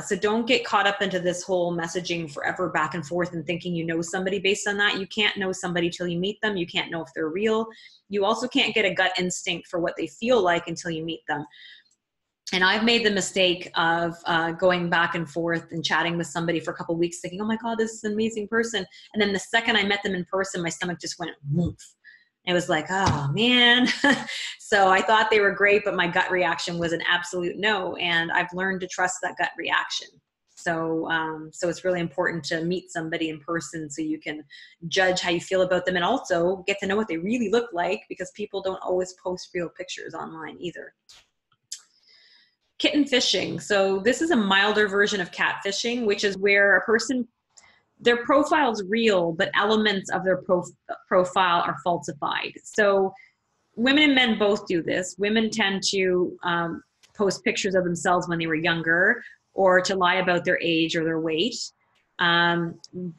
A: So don't get caught up into this whole messaging forever back and forth and thinking you know somebody based on that. You can't know somebody till you meet them. You can't know if they're real. You also can't get a gut instinct for what they feel like until you meet them. And I've made the mistake of going back and forth and chatting with somebody for a couple of weeks thinking, oh my God, this is an amazing person. And then the second I met them in person, my stomach just went woof. It was like, oh man. So I thought they were great, but my gut reaction was an absolute no. And I've learned to trust that gut reaction. So it's really important to meet somebody in person so you can judge how you feel about them and also get to know what they really look like, because people don't always post real pictures online either. Kitten fishing. So this is a milder version of catfishing, which is where a person, their profile is real, but elements of their profile are falsified. So women and men both do this. Women tend to post pictures of themselves when they were younger, or to lie about their age or their weight.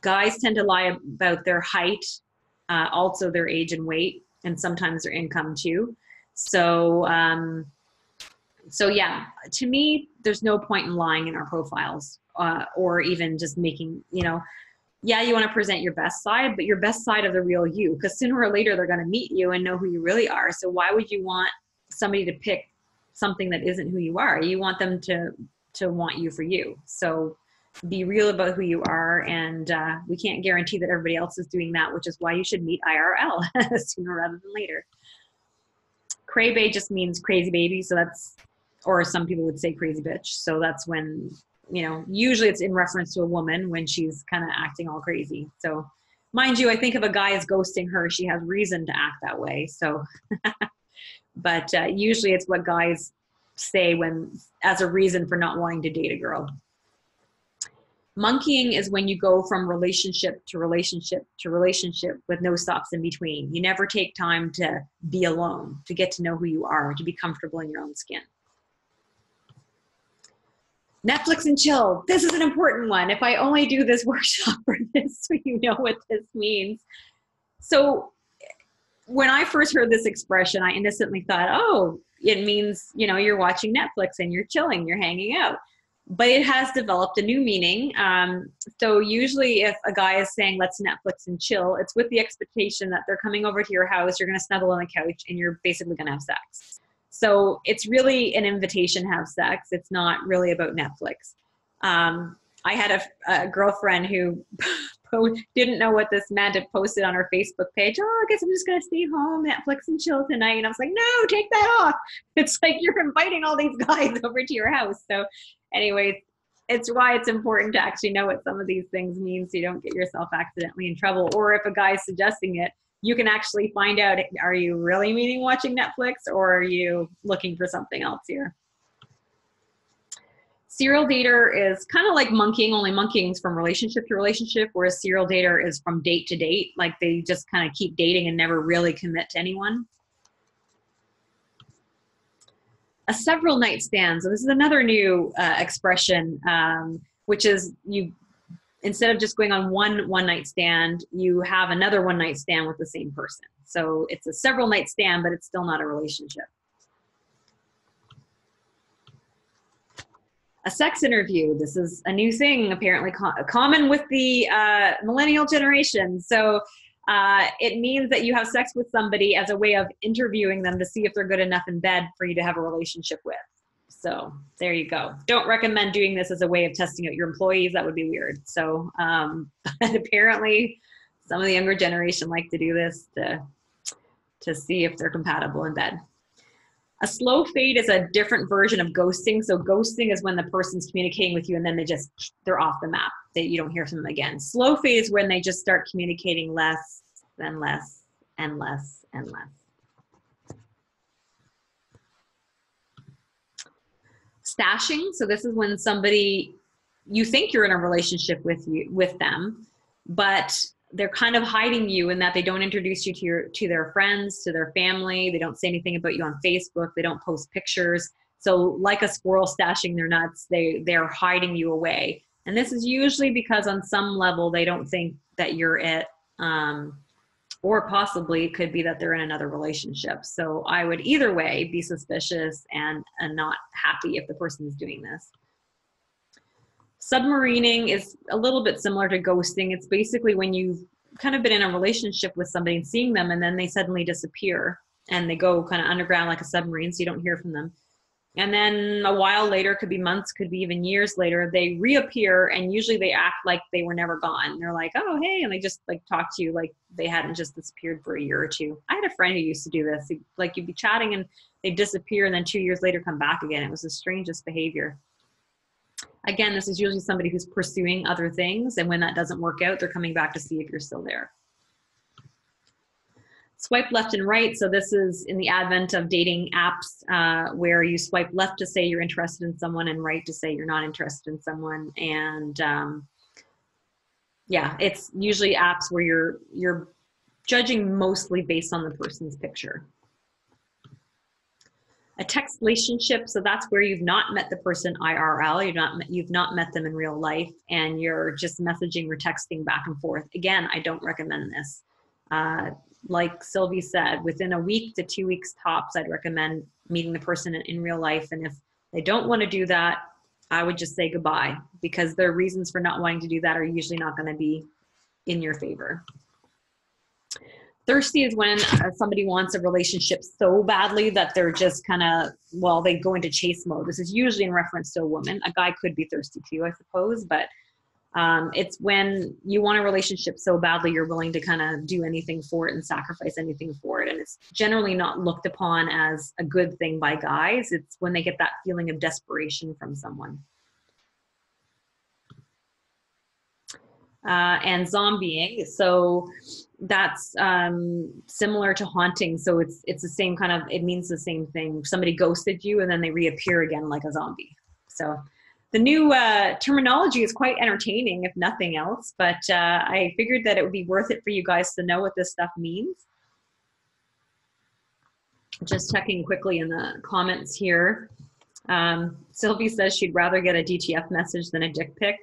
A: Guys tend to lie about their height, also their age and weight, and sometimes their income too. So, so yeah, to me, there's no point in lying in our profiles, or even just making, you know, yeah, you want to present your best side, but your best side of the real you, because sooner or later they're going to meet you and know who you really are. So why would you want somebody to pick something that isn't who you are? You want them to want you for you. So be real about who you are, and we can't guarantee that everybody else is doing that, which is why you should meet IRL sooner rather than later. Cray bae just means crazy baby, so that's, or some people would say crazy bitch. So that's when, you know, usually it's in reference to a woman when she's kind of acting all crazy. So mind you, I think if a guy is ghosting her, she has reason to act that way. So, but usually it's what guys say when, as a reason for not wanting to date a girl. Monkeying is when you go from relationship to relationship to relationship with no stops in between. You never take time to be alone, to get to know who you are, to be comfortable in your own skin. Netflix and chill. This is an important one. If I only do this workshop for this, so you know what this means. So when I first heard this expression, I innocently thought, oh, it means, you know, you're watching Netflix and you're chilling, you're hanging out. But it has developed a new meaning. So usually if a guy is saying, let's Netflix and chill, it's with the expectation that they're coming over to your house, you're going to snuggle on the couch, and you're basically going to have sex. So it's really an invitation to have sex. It's not really about Netflix. I had a girlfriend who didn't know what this meant. It posted on her Facebook page, oh, I guess I'm just going to stay home, Netflix and chill tonight. And I was like, no, take that off. It's like you're inviting all these guys over to your house. So anyways, it's why it's important to actually know what some of these things mean so you don't get yourself accidentally in trouble. Or if a guy's suggesting it, you can actually find out, are you really meaning watching Netflix, or are you looking for something else here? Serial dater is kind of like monkeying, only monkeying is from relationship to relationship, whereas serial dater is from date to date. Like they just kind of keep dating and never really commit to anyone. A several night stand. So this is another new expression, which is you, instead of just going on one night stand, you have another one night stand with the same person. So it's a several night stand, but it's still not a relationship. A sex interview. This is a new thing, apparently common with the millennial generation. So it means that you have sex with somebody as a way of interviewing them to see if they're good enough in bed for you to have a relationship with. So there you go. Don't recommend doing this as a way of testing out your employees. That would be weird. So but apparently some of the younger generation like to do this to see if they're compatible in bed. A slow fade is a different version of ghosting. So ghosting is when the person's communicating with you and then they're off the map. You don't hear from them again. Slow fade is when they just start communicating less and less and less and less. Stashing. So this is when somebody, you think you're in a relationship with them, but they're kind of hiding you in that they don't introduce you to their friends, to their family. They don't say anything about you on Facebook. They don't post pictures. So like a squirrel stashing their nuts, they're hiding you away. And this is usually because on some level, they don't think that you're it. Or possibly it could be that they're in another relationship. So I would either way be suspicious and not happy if the person is doing this. Submarining is a little bit similar to ghosting. It's basically when you've kind of been in a relationship with somebody and seeing them and then they suddenly disappear and they go kind of underground like a submarine, so you don't hear from them. And then a while later, could be months, could be even years later, they reappear and usually they act like they were never gone. They're like, oh, hey, and they just like talk to you like they hadn't just disappeared for a year or two. I had a friend who used to do this. Like you'd be chatting and they'd disappear and then 2 years later come back again. It was the strangest behavior. Again, this is usually somebody who's pursuing other things, and when that doesn't work out, they're coming back to see if you're still there. Swipe left and right. So this is in the advent of dating apps where you swipe left to say you're interested in someone and right to say you're not interested in someone. And yeah, it's usually apps where you're judging mostly based on the person's picture. A text relationship, so that's where you've not met the person IRL, you've not met them in real life, and you're just messaging or texting back and forth. Again, I don't recommend this. Like Sylvie said, within a week to 2 weeks tops, I'd recommend meeting the person in real life. And if they don't want to do that, I would just say goodbye, because their reasons for not wanting to do that are usually not going to be in your favor. Thirsty is when somebody wants a relationship so badly that they're just kind of, well, they go into chase mode. This is usually in reference to a woman. A guy could be thirsty too, I suppose, but it's when you want a relationship so badly you're willing to kind of do anything for it and sacrifice anything for it. And it's generally not looked upon as a good thing by guys. It's when they get that feeling of desperation from someone. And zombieing, so that's similar to haunting. So it's the same kind of, it means the same thing. Somebody ghosted you and then they reappear again like a zombie. So the new terminology is quite entertaining, if nothing else, but I figured that it would be worth it for you guys to know what this stuff means. Just checking quickly in the comments here. Sylvie says she'd rather get a DTF message than a dick pic.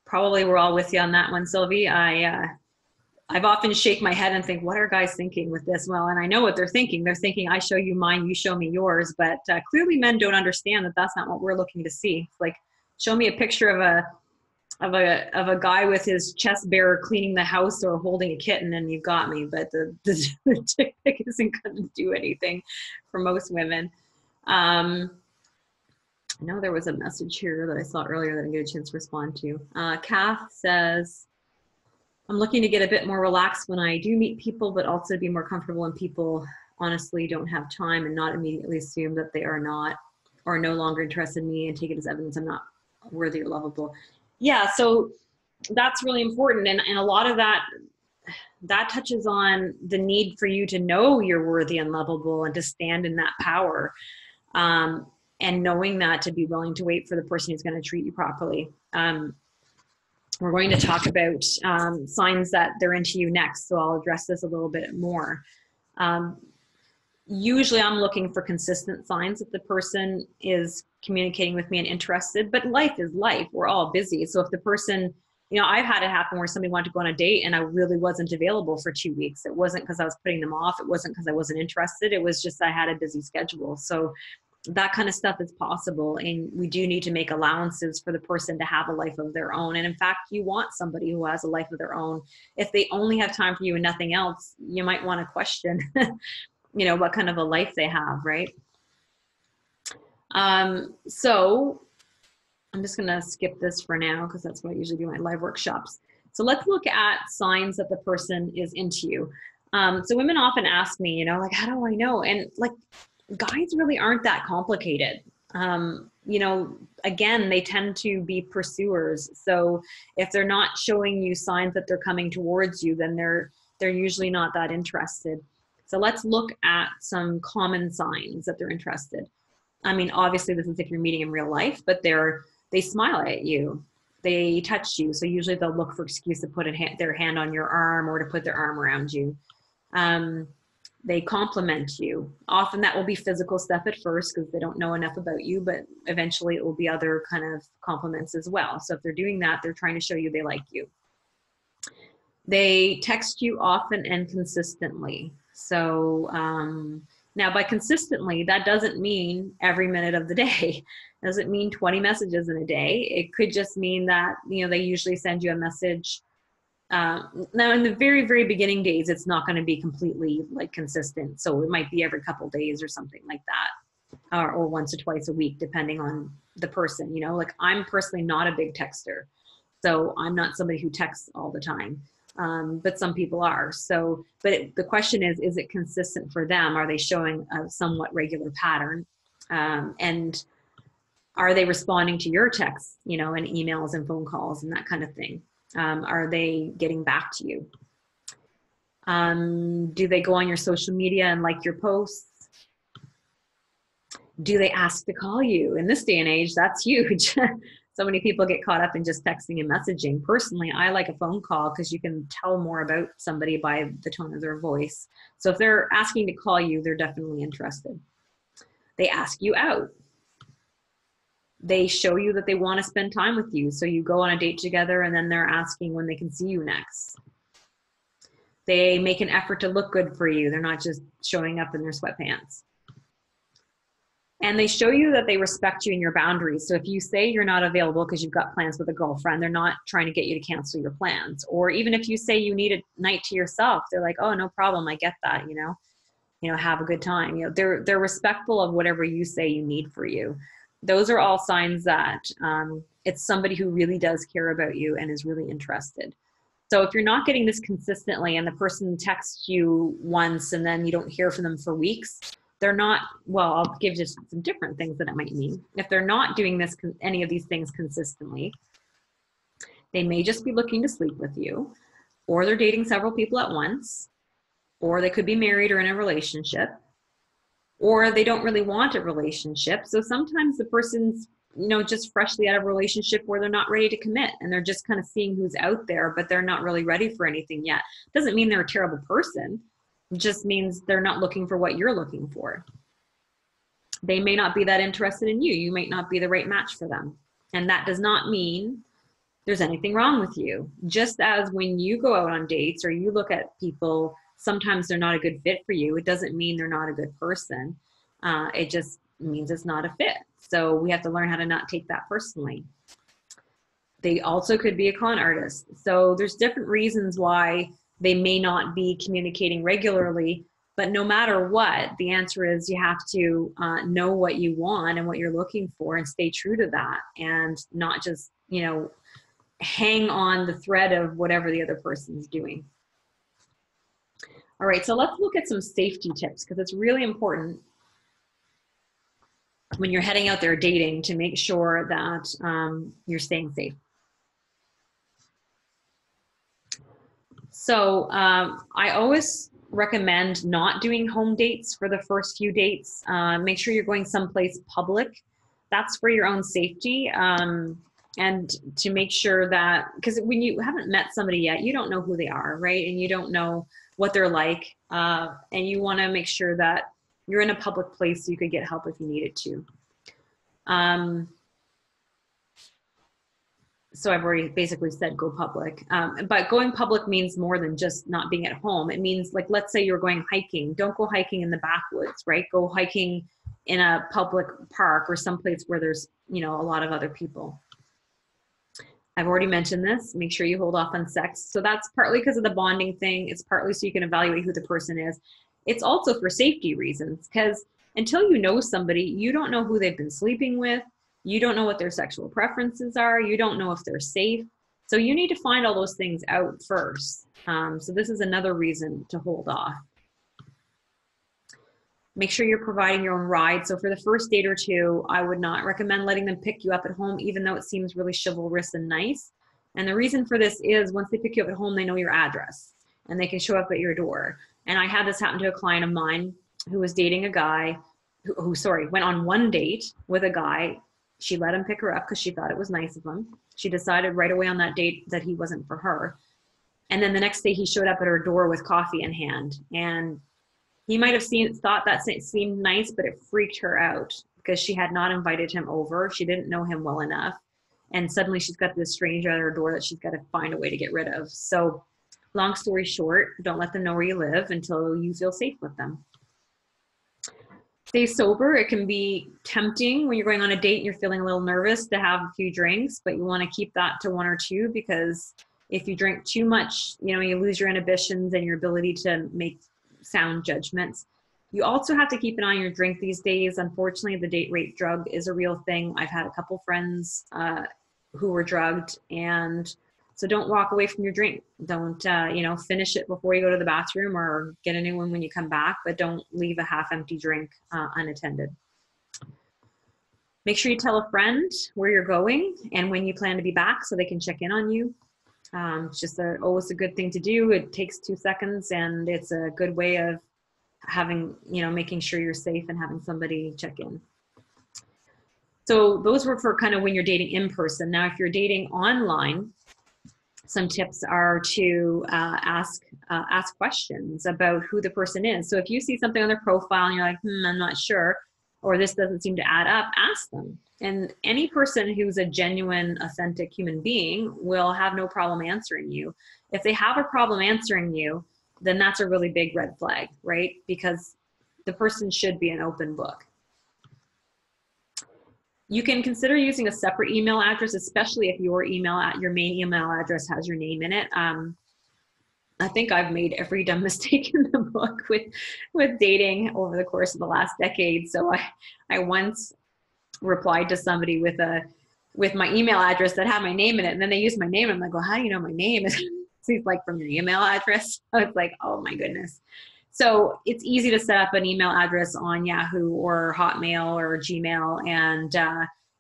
A: Probably we're all with you on that one, Sylvie. I've often shake my head and think, what are guys thinking with this? Well, and I know what they're thinking. They're thinking, I show you mine, you show me yours. But clearly men don't understand that that's not what we're looking to see. It's like, show me a picture of a guy with his chest bare cleaning the house or holding a kitten and you've got me. But the dick pic isn't going to do anything for most women. I know there was a message here that I saw earlier that I didn't get a chance to respond to. Kath says, I'm looking to get a bit more relaxed when I do meet people, but also to be more comfortable when people honestly don't have time and not immediately assume that they are not or no longer interested in me and take it as evidence I'm not worthy or lovable. Yeah, so that's really important. And a lot of that touches on the need for you to know you're worthy and lovable and to stand in that power. And knowing that, to be willing to wait for the person who's going to treat you properly. We're going to talk about signs that they're into you next, so I'll address this a little bit more. Usually I'm looking for consistent signs that the person is communicating with me and interested, but life is life. We're all busy. So if the person, you know, I've had it happen where somebody wanted to go on a date and I really wasn't available for 2 weeks. It wasn't because I was putting them off. It wasn't because I wasn't interested. It was just I had a busy schedule. So that kind of stuff is possible, and we do need to make allowances for the person to have a life of their own. And in fact, you want somebody who has a life of their own. If they only have time for you and nothing else, you might want to question you know, what kind of a life they have, right? So I'm just going to skip this for now because that's what I usually do in my live workshops. So let's look at signs that the person is into you. So women often ask me, you know, like, how do I know? And like, guys really aren't that complicated. You know, again, they tend to be pursuers. So if they're not showing you signs that they're coming towards you, then they're usually not that interested. So let's look at some common signs that they're interested. I mean, obviously this is if you're meeting in real life, but they smile at you, they touch you. So usually they'll look for excuse to put their hand on your arm or to put their arm around you. They compliment you. Often that will be physical stuff at first because they don't know enough about you, but eventually it will be other kind of compliments as well. So if they're doing that, they're trying to show you they like you. They text you often and consistently. So now by consistently, that doesn't mean every minute of the day. It doesn't mean 20 messages in a day. It could just mean that, you know, they usually send you a message. Now in the very, very beginning days, it's not going to be completely like consistent. So it might be every couple days or something like that, or once or twice a week, depending on the person. You know, like I'm personally not a big texter. So I'm not somebody who texts all the time. But some people are. So, but the question is it consistent for them? Are they showing a somewhat regular pattern? And are they responding to your texts, you know, and emails and phone calls and that kind of thing? Are they getting back to you? Do they go on your social media and like your posts? Do they ask to call you? In this day and age, that's huge. So many people get caught up in just texting and messaging. Personally, I like a phone call because you can tell more about somebody by the tone of their voice. So if they're asking to call you, they're definitely interested. They ask you out. They show you that they want to spend time with you. So you go on a date together and then they're asking when they can see you next. They make an effort to look good for you. They're not just showing up in their sweatpants. And they show you that they respect you and your boundaries. So if you say you're not available because you've got plans with a girlfriend, they're not trying to get you to cancel your plans. Or even if you say you need a night to yourself, they're like, oh, no problem. I get that, have a good time. They're respectful of whatever you say you need for you. Those are all signs that it's somebody who really does care about you and is really interested. So if you're not getting this consistently and the person texts you once and then you don't hear from them for weeks, they're not, well, I'll give you some different things that it might mean. If they're not doing any of these things consistently, they may just be looking to sleep with you, or they're dating several people at once, or they could be married or in a relationship, or they don't really want a relationship. So sometimes the person's, just freshly out of a relationship where they're not ready to commit and they're just kind of seeing who's out there, but they're not really ready for anything yet. Doesn't mean they're a terrible person. It just means they're not looking for what you're looking for. They may not be that interested in you. You might not be the right match for them. And that does not mean there's anything wrong with you. Just as when you go out on dates or you look at people, sometimes they're not a good fit for you. It doesn't mean they're not a good person. It just means it's not a fit. So we have to learn how to not take that personally. They also could be a con artist. So there's different reasons why they may not be communicating regularly, but no matter what, the answer is you have to know what you want and what you're looking for and stay true to that and not just, hang on the thread of whatever the other person's doing. All right, so let's look at some safety tips because it's really important when you're heading out there dating to make sure that you're staying safe. So I always recommend not doing home dates for the first few dates. Make sure you're going someplace public. That's for your own safety. And to make sure that, because when you haven't met somebody yet, you don't know who they are, right? And you don't know what they're like. And you want to make sure that you're in a public place so you could get help if you needed to. So I've already basically said go public, but going public means more than just not being at home. It means, like, let's say you're going hiking. Don't go hiking in the backwoods, right? Go hiking in a public park or someplace where there's, a lot of other people. I've already mentioned this. Make sure you hold off on sex. So that's partly because of the bonding thing. It's partly so you can evaluate who the person is. It's also for safety reasons, because until you know somebody, you don't know who they've been sleeping with. You don't know what their sexual preferences are. You don't know if they're safe. So you need to find all those things out first. So this is another reason to hold off. Make sure you're providing your own ride. So for the first date or two, I would not recommend letting them pick you up at home, even though it seems really chivalrous and nice. And the reason for this is once they pick you up at home, they know your address and they can show up at your door. And I had this happen to a client of mine who was dating a guy who went on one date with a guy. She let him pick her up because she thought it was nice of him. She decided right away on that date that he wasn't for her. And then the next day he showed up at her door with coffee in hand. And he might have thought that seemed nice, but it freaked her out because she had not invited him over. She didn't know him well enough. And suddenly she's got this stranger at her door that she's got to find a way to get rid of. So long story short, don't let them know where you live until you feel safe with them. Stay sober. It can be tempting when you're going on a date and you're feeling a little nervous to have a few drinks, but you want to keep that to 1 or 2 because if you drink too much, you lose your inhibitions and your ability to make sound judgments. You also have to keep an eye on your drink these days. Unfortunately, the date rape drug is a real thing. I've had a couple friends who were drugged, and so don't walk away from your drink. Don't, finish it before you go to the bathroom or get a new one when you come back, but don't leave a half-empty drink unattended. Make sure you tell a friend where you're going and when you plan to be back so they can check in on you. It's just always a good thing to do. It takes 2 seconds and it's a good way of having, making sure you're safe and having somebody check in. So those were for kind of when you're dating in person. Now, if you're dating online, some tips are to ask questions about who the person is. So if you see something on their profile and you're like, I'm not sure, or this doesn't seem to add up, ask them. And any person who's a genuine, authentic human being will have no problem answering you. If they have a problem answering you, then that's a really big red flag, right? Because the person should be an open book. You can consider using a separate email address, especially if your main email address has your name in it. I think I've made every dumb mistake in the book with dating over the course of the last decade. So I once replied to somebody with my email address that had my name in it, and then they used my name. I'm like, well, how do you know my name? It's like from your email address. So it's like, oh my goodness. So it's easy to set up an email address on Yahoo or Hotmail or Gmail and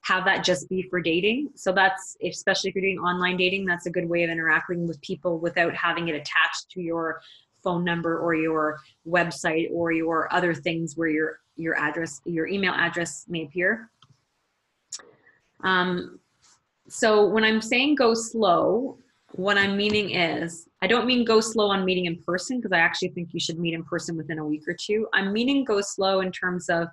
A: have that just be for dating. So that's, especially if you're doing online dating, that's a good way of interacting with people without having it attached to your phone number or your website or your other things where your email address may appear. So when I'm saying go slow, what I'm meaning is, I don't mean go slow on meeting in person, because I actually think you should meet in person within a week or two. I'm meaning go slow in terms of,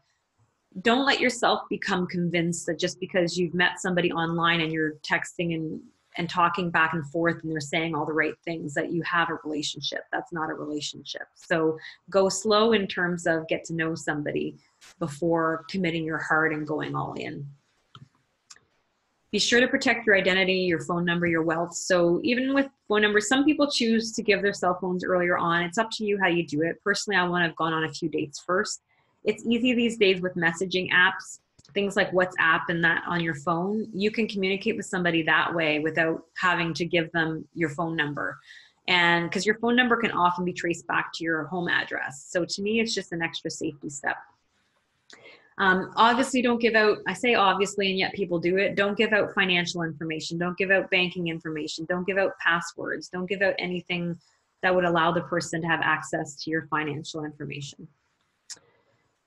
A: don't let yourself become convinced that just because you've met somebody online and you're texting and talking back and forth and they're saying all the right things, that you have a relationship. That's not a relationship. So go slow in terms of get to know somebody before committing your heart and going all in. Be sure to protect your identity, your phone number, your wealth. So even with phone numbers, some people choose to give their cell phones earlier on. It's up to you how you do it. Personally, I want to have gone on a few dates first. It's easy these days with messaging apps, things like WhatsApp and that on your phone. You can communicate with somebody that way without having to give them your phone number. And because your phone number can often be traced back to your home address. So to me, it's just an extra safety step. Obviously, don't give out, I say obviously, and yet people do it. Don't give out financial information. Don't give out banking information. Don't give out passwords. Don't give out anything that would allow the person to have access to your financial information.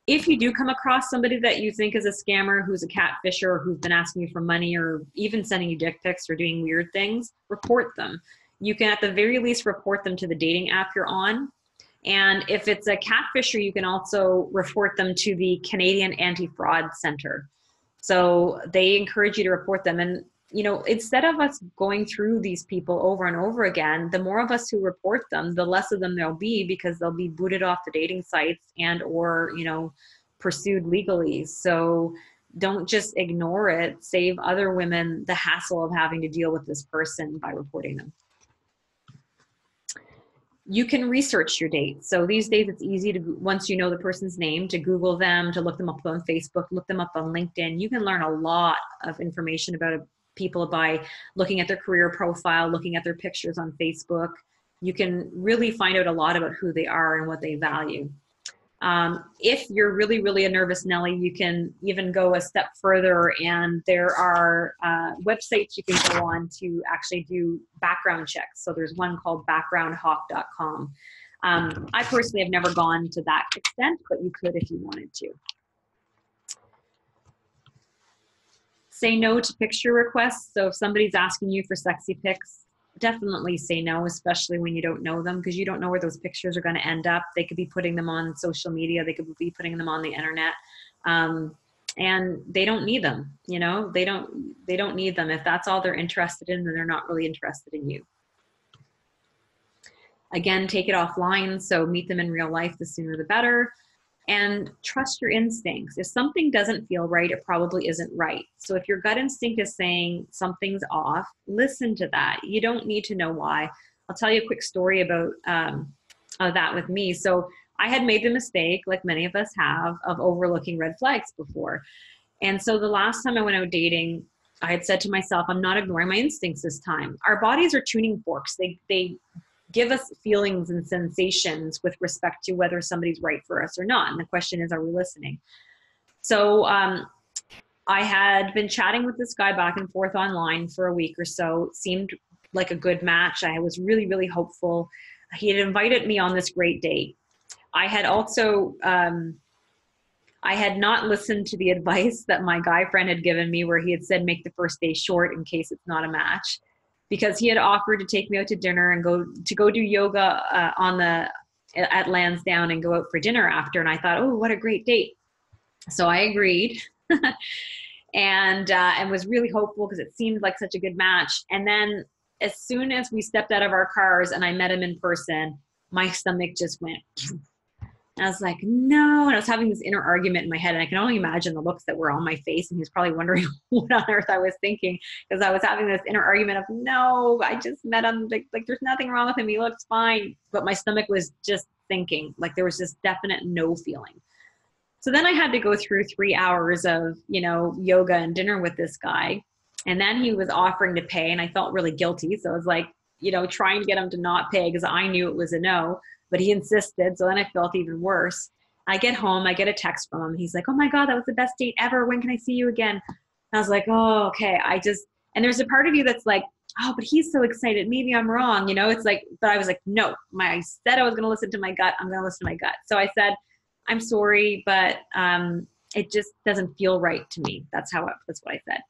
A: If you do come across somebody that you think is a scammer, who's a catfisher, or who's been asking you for money, or even sending you dick pics or doing weird things, report them. You can at the very least report them to the dating app you're on. And if it's a catfisher, you can also report them to the Canadian Anti-Fraud Center. So they encourage you to report them. And, you know, instead of us going through these people over and over again, the more of us who report them, the less of them there'll be, because they'll be booted off the dating sites and or, you know, pursued legally. So don't just ignore it. Save other women the hassle of having to deal with this person by reporting them. You can research your dates. So these days it's easy to, once you know the person's name, to Google them, to look them up on Facebook, look them up on LinkedIn. You can learn a lot of information about people by looking at their career profile, looking at their pictures on Facebook. You can really find out a lot about who they are and what they value. If you're really, really a nervous Nelly, you can even go a step further, and there are websites you can go on to actually do background checks. So there's one called backgroundhawk.com. I personally have never gone to that extent, but you could if you wanted to. Say no to picture requests. So if somebody's asking you for sexy pics, definitely say no, especially when you don't know them, because you don't know where those pictures are going to end up. They could be putting them on social media. They could be putting them on the internet. And they don't need them. You know, they don't need them. If that's all they're interested in, then they're not really interested in you. Again, take it offline. So meet them in real life, the sooner the better. And trust your instincts. If something doesn't feel right, it probably isn't right. So if your gut instinct is saying something's off, listen to that. You don't need to know why. I'll tell you a quick story about that with me. So I had made the mistake, like many of us have, of overlooking red flags before. And so the last time I went out dating, I had said to myself, I'm not ignoring my instincts this time. Our bodies are tuning forks. They give us feelings and sensations with respect to whether somebody's right for us or not. And the question is, are we listening? So I had been chatting with this guy back and forth online for a week or so. It seemed like a good match. I was really, really hopeful. He had invited me on this great date. I had also, I had not listened to the advice that my guy friend had given me, where he had said, make the first day short in case it's not a match. Because he had offered to take me out to dinner and go do yoga at Lansdowne and go out for dinner after. And I thought, oh, what a great date. So I agreed. And was really hopeful because it seemed like such a good match. And then as soon as we stepped out of our cars and I met him in person, my stomach just went. And I was like, no. And I was having this inner argument in my head. And I can only imagine the looks that were on my face. And he was probably wondering what on earth I was thinking, because I was having this inner argument of, no, I just met him. Like there's nothing wrong with him. He looks fine. But my stomach was just thinking, like there was this definite no feeling. So then I had to go through 3 hours of, yoga and dinner with this guy. And then he was offering to pay and I felt really guilty. So I was like, trying to get him to not pay because I knew it was a no, but he insisted. So then I felt even worse. I get home, I get a text from him. He's like, oh my God, that was the best date ever. When can I see you again? And I was like, oh, okay. And there's a part of you that's like, oh, but he's so excited. Maybe I'm wrong. It's like, but I was like, no, I said I was going to listen to my gut. I'm going to listen to my gut. So I said, I'm sorry, but it just doesn't feel right to me. That's what I said.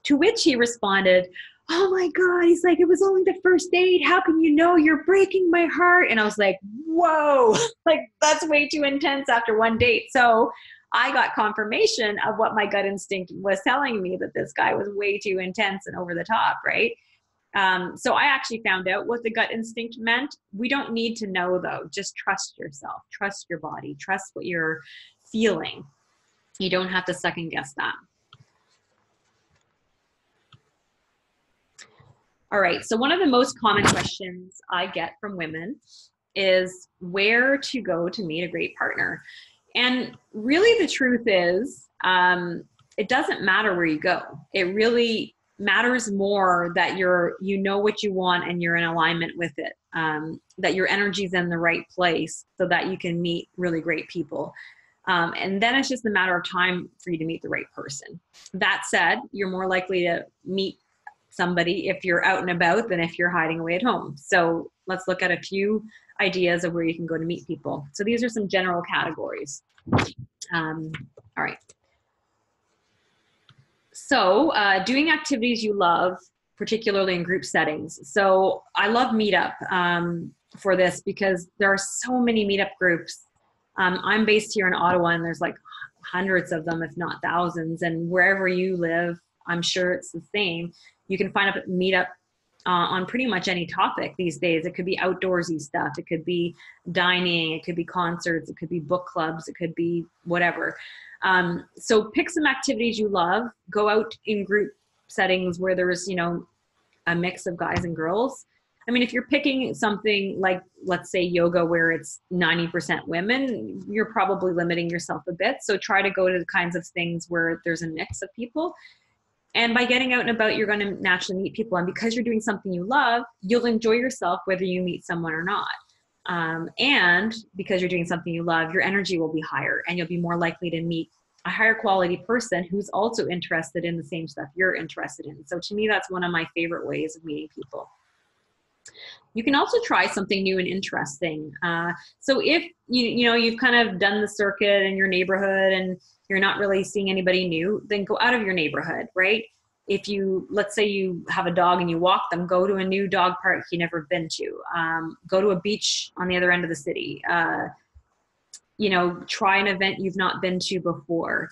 A: To which he responded, oh my God, he's like, it was only the first date. How can you know? You're breaking my heart. And I was like, whoa, like that's way too intense after one date. So I got confirmation of what my gut instinct was telling me, that this guy was way too intense and over the top, right? So I actually found out what the gut instinct meant. We don't need to know though. Just trust yourself, trust your body, trust what you're feeling. You don't have to second guess that. All right. So one of the most common questions I get from women is where to go to meet a great partner. And really the truth is, it doesn't matter where you go. It really matters more that you know what you want and you're in alignment with it, that your energy's in the right place so that you can meet really great people. And then it's just a matter of time for you to meet the right person. That said, you're more likely to meet somebody if you're out and about than if you're hiding away at home. So let's look at a few ideas of where you can go to meet people. So these are some general categories. All right. So doing activities you love, particularly in group settings. So I love Meetup for this because there are so many Meetup groups. I'm based here in Ottawa and there's like hundreds of them, if not thousands. And wherever you live, I'm sure it's the same. You can find a Meetup on pretty much any topic these days. It could be outdoorsy stuff. It could be dining. It could be concerts. It could be book clubs. It could be whatever. So pick some activities you love. Go out in group settings where there's, a mix of guys and girls. I mean, if you're picking something like, let's say yoga, where it's 90% women, you're probably limiting yourself a bit. So try to go to the kinds of things where there's a mix of people. And by getting out and about, you're going to naturally meet people. And because you're doing something you love, you'll enjoy yourself whether you meet someone or not. And because you're doing something you love, your energy will be higher and you'll be more likely to meet a higher quality person who's also interested in the same stuff you're interested in. So to me, that's one of my favorite ways of meeting people. You can also try something new and interesting. So if you've kind of done the circuit in your neighborhood and you're not really seeing anybody new, then go out of your neighborhood, right? If let's say you have a dog and you walk them, go to a new dog park you've never been to. Go to a beach on the other end of the city. Try an event you've not been to before.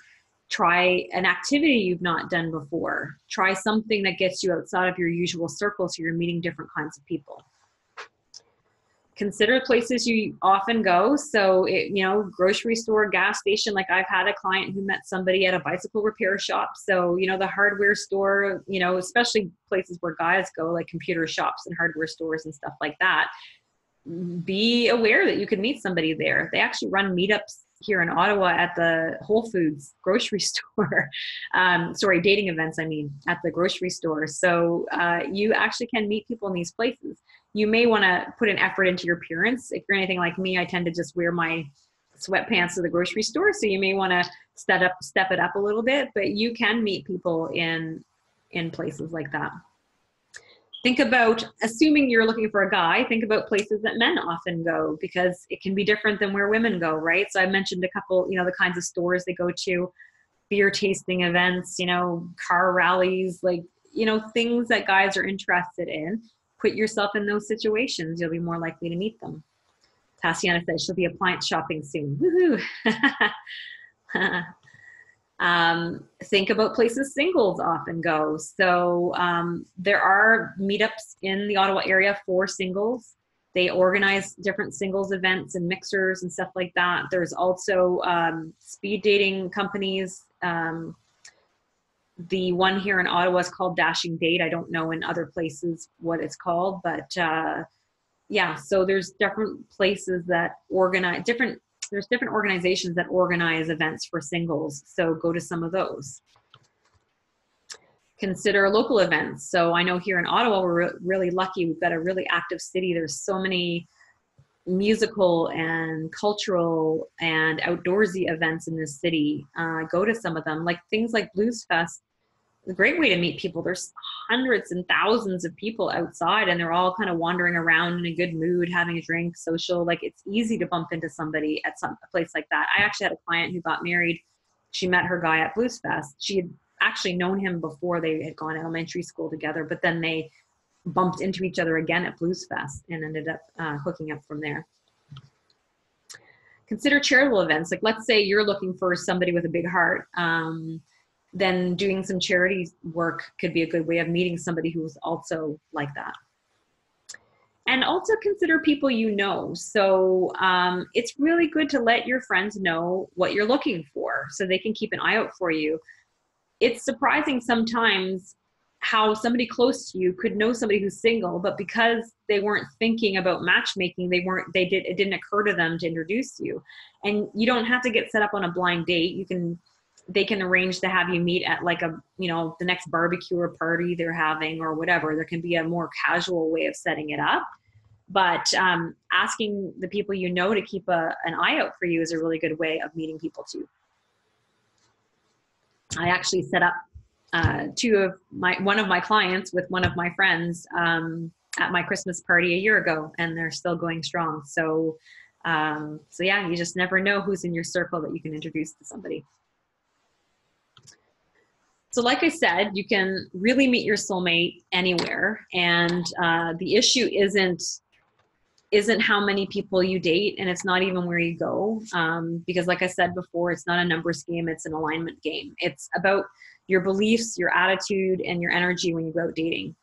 A: Try an activity you've not done before. Try something that gets you outside of your usual circle so you're meeting different kinds of people. Consider places you often go. So, grocery store, gas station. Like I've had a client who met somebody at a bicycle repair shop. So, the hardware store, especially places where guys go, like computer shops and hardware stores and stuff like that. Be aware that you could meet somebody there. They actually run meetups here in Ottawa at the Whole Foods grocery store. Dating events, at the grocery store. So you actually can meet people in these places. You may want to put an effort into your appearance. If you're anything like me, I tend to just wear my sweatpants to the grocery store. So you may want to step it up a little bit, but you can meet people in places like that. Think about, assuming you're looking for a guy, think about places that men often go because it can be different than where women go, right? So I mentioned a couple, the kinds of stores they go to, beer tasting events, car rallies, things that guys are interested in. Put yourself in those situations. You'll be more likely to meet them. Tatiana says she'll be appliance shopping soon. Woohoo! Think about places singles often go. So there are meetups in the Ottawa area for singles. They organize different singles events and mixers and stuff like that. There's also speed dating companies. The one here in Ottawa is called Dashing Date. I don't know in other places what it's called, but yeah, so there's different places that organize there's different organizations that organize events for singles. So go to some of those. Consider local events. So I know here in Ottawa, we're really lucky. We've got a really active city. There's so many musical and cultural and outdoorsy events in this city. Go to some of them, like things like Blues Fest. A great way to meet people. There's hundreds and thousands of people outside, and they're all kind of wandering around in a good mood, having a drink, social. Like, it's easy to bump into somebody at a place like that. I actually had a client who got married. She met her guy at Blues Fest. She had actually known him before. They had gone to elementary school together, but then they bumped into each other again at Blues Fest and ended up hooking up from there. Consider charitable events. Like, let's say you're looking for somebody with a big heart. Then doing some charity work could be a good way of meeting somebody who's also like that. And also consider people you know. So it's really good to let your friends know what you're looking for so they can keep an eye out for you. It's surprising sometimes how somebody close to you could know somebody who's single, but because they weren't thinking about matchmaking, it didn't occur to them to introduce you. And you don't have to get set up on a blind date. They can arrange to have you meet at like the next barbecue or party they're having or whatever. There can be a more casual way of setting it up. But asking the people you know to keep an eye out for you is a really good way of meeting people too. I actually set up one of my clients with one of my friends at my Christmas party a year ago, and they're still going strong. So yeah, you just never know who's in your circle that you can introduce to somebody. So like I said, you can really meet your soulmate anywhere. And the issue isn't how many people you date, and it's not even where you go. Because like I said before, it's not a numbers game, it's an alignment game. It's about your beliefs, your attitude, and your energy when you go out dating.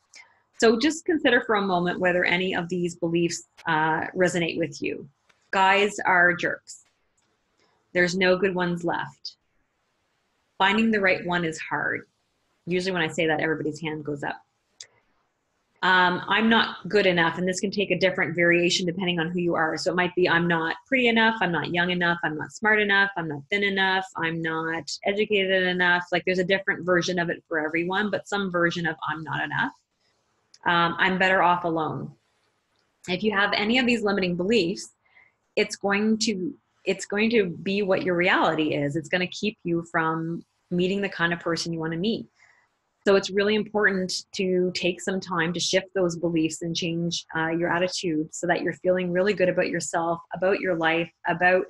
A: So just consider for a moment whether any of these beliefs resonate with you. Guys are jerks. There's no good ones left. Finding the right one is hard. Usually when I say that, everybody's hand goes up. I'm not good enough, and this can take a different variation depending on who you are. So it might be, I'm not pretty enough, I'm not young enough, I'm not smart enough, I'm not thin enough, I'm not educated enough. Like, there's a different version of it for everyone, but some version of I'm not enough. I'm better off alone. If you have any of these limiting beliefs, it's going to be what your reality is. It's going to keep you from meeting the kind of person you want to meet. So it's really important to take some time to shift those beliefs and change your attitude so that you're feeling really good about yourself, about your life, about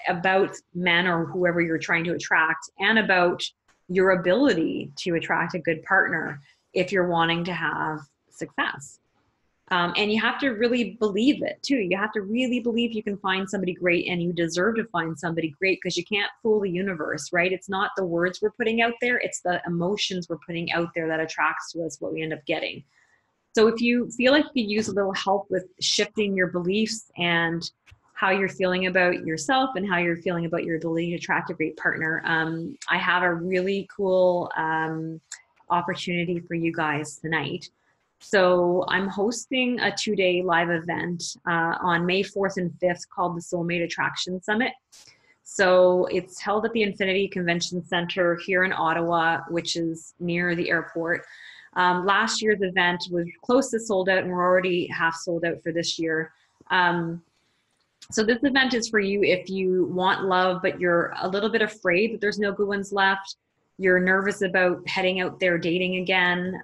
A: about men or whoever you're trying to attract, and about your ability to attract a good partner if you're wanting to have success. And you have to really believe it too. You have to really believe you can find somebody great, and you deserve to find somebody great, because you can't fool the universe, right? It's not the words we're putting out there, it's the emotions we're putting out there that attracts to us what we end up getting. So if you feel like you could use a little help with shifting your beliefs and how you're feeling about yourself and how you're feeling about your ability to attract a great partner, I have a really cool opportunity for you guys tonight. So I'm hosting a 2-day live event on May 4th and 5th called the Soulmate Attraction Summit. So it's held at the Infinity Convention Center here in Ottawa, which is near the airport. Last year's event was close to sold out, and we're already half sold out for this year. So this event is for you if you want love, but you're a little bit afraid that there's no good ones left. You're nervous about heading out there dating again.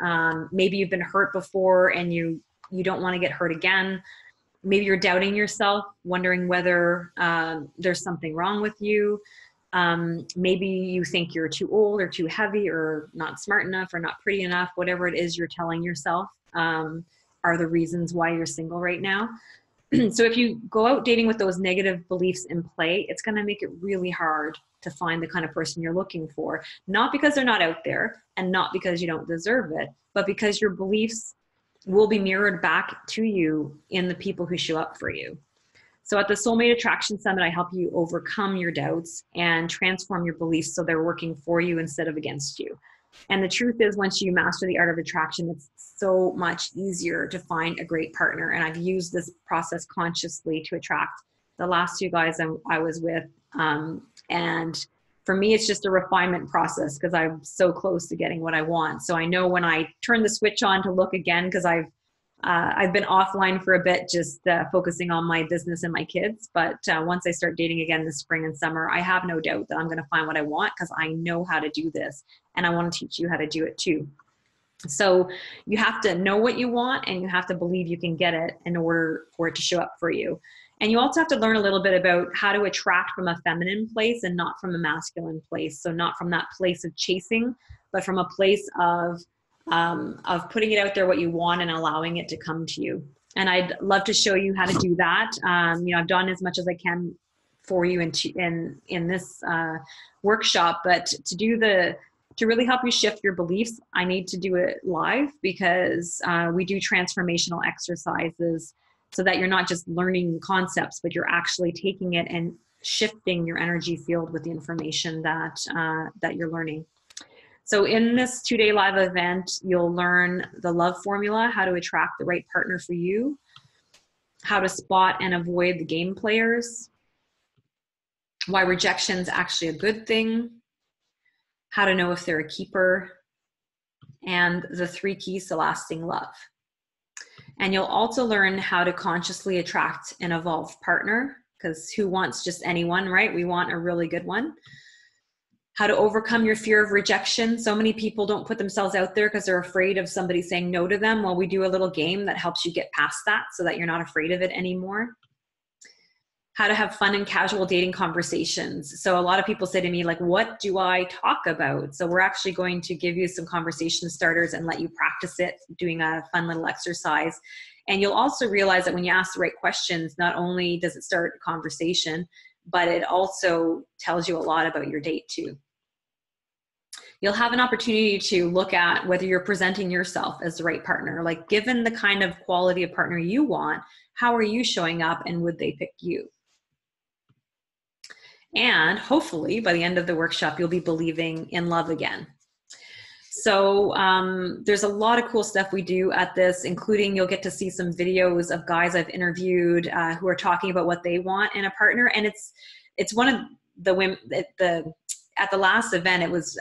A: Maybe you've been hurt before and you don't want to get hurt again. Maybe you're doubting yourself, wondering whether there's something wrong with you. Maybe you think you're too old or too heavy or not smart enough or not pretty enough. Whatever it is you're telling yourself are the reasons why you're single right now. So if you go out dating with those negative beliefs in play, it's going to make it really hard to find the kind of person you're looking for. Not because they're not out there and not because you don't deserve it, but because your beliefs will be mirrored back to you in the people who show up for you. So at the Soulmate Attraction Summit, I help you overcome your doubts and transform your beliefs so they're working for you instead of against you. And the truth is, once you master the art of attraction, it's so much easier to find a great partner. And I've used this process consciously to attract the last two guys I was with. And for me, it's just a refinement process because I'm so close to getting what I want. So I know when I turn the switch on to look again, because I've been offline for a bit, just focusing on my business and my kids. But once I start dating again this spring and summer, I have no doubt that I'm going to find what I want because I know how to do this. And I want to teach you how to do it too. So you have to know what you want and you have to believe you can get it in order for it to show up for you. And you also have to learn a little bit about how to attract from a feminine place and not from a masculine place. So not from that place of chasing, but from a place of putting it out there what you want and allowing it to come to you. And I'd love to show you how to do that. I've done as much as I can for you in this workshop, but to really help you shift your beliefs, I need to do it live because we do transformational exercises so that you're not just learning concepts, but you're actually taking it and shifting your energy field with the information that you're learning. So in this 2-day live event, you'll learn the love formula, how to attract the right partner for you, how to spot and avoid the game players, why rejection is actually a good thing, how to know if they're a keeper, and the 3 keys to lasting love. And you'll also learn how to consciously attract an evolved partner, because who wants just anyone, right? We want a really good one. How to overcome your fear of rejection. So many people don't put themselves out there because they're afraid of somebody saying no to them. Well, we do a little game that helps you get past that so that you're not afraid of it anymore. How to have fun and casual dating conversations. So a lot of people say to me, like, what do I talk about? So we're actually going to give you some conversation starters and let you practice it, doing a fun little exercise. And you'll also realize that when you ask the right questions, not only does it start a conversation, but it also tells you a lot about your date too. You'll have an opportunity to look at whether you're presenting yourself as the right partner. Like, given the kind of quality of partner you want, how are you showing up and would they pick you? And hopefully by the end of the workshop, you'll be believing in love again. So there's a lot of cool stuff we do at this, including you'll get to see some videos of guys I've interviewed who are talking about what they want in a partner. And it's one of the women at the last event, it was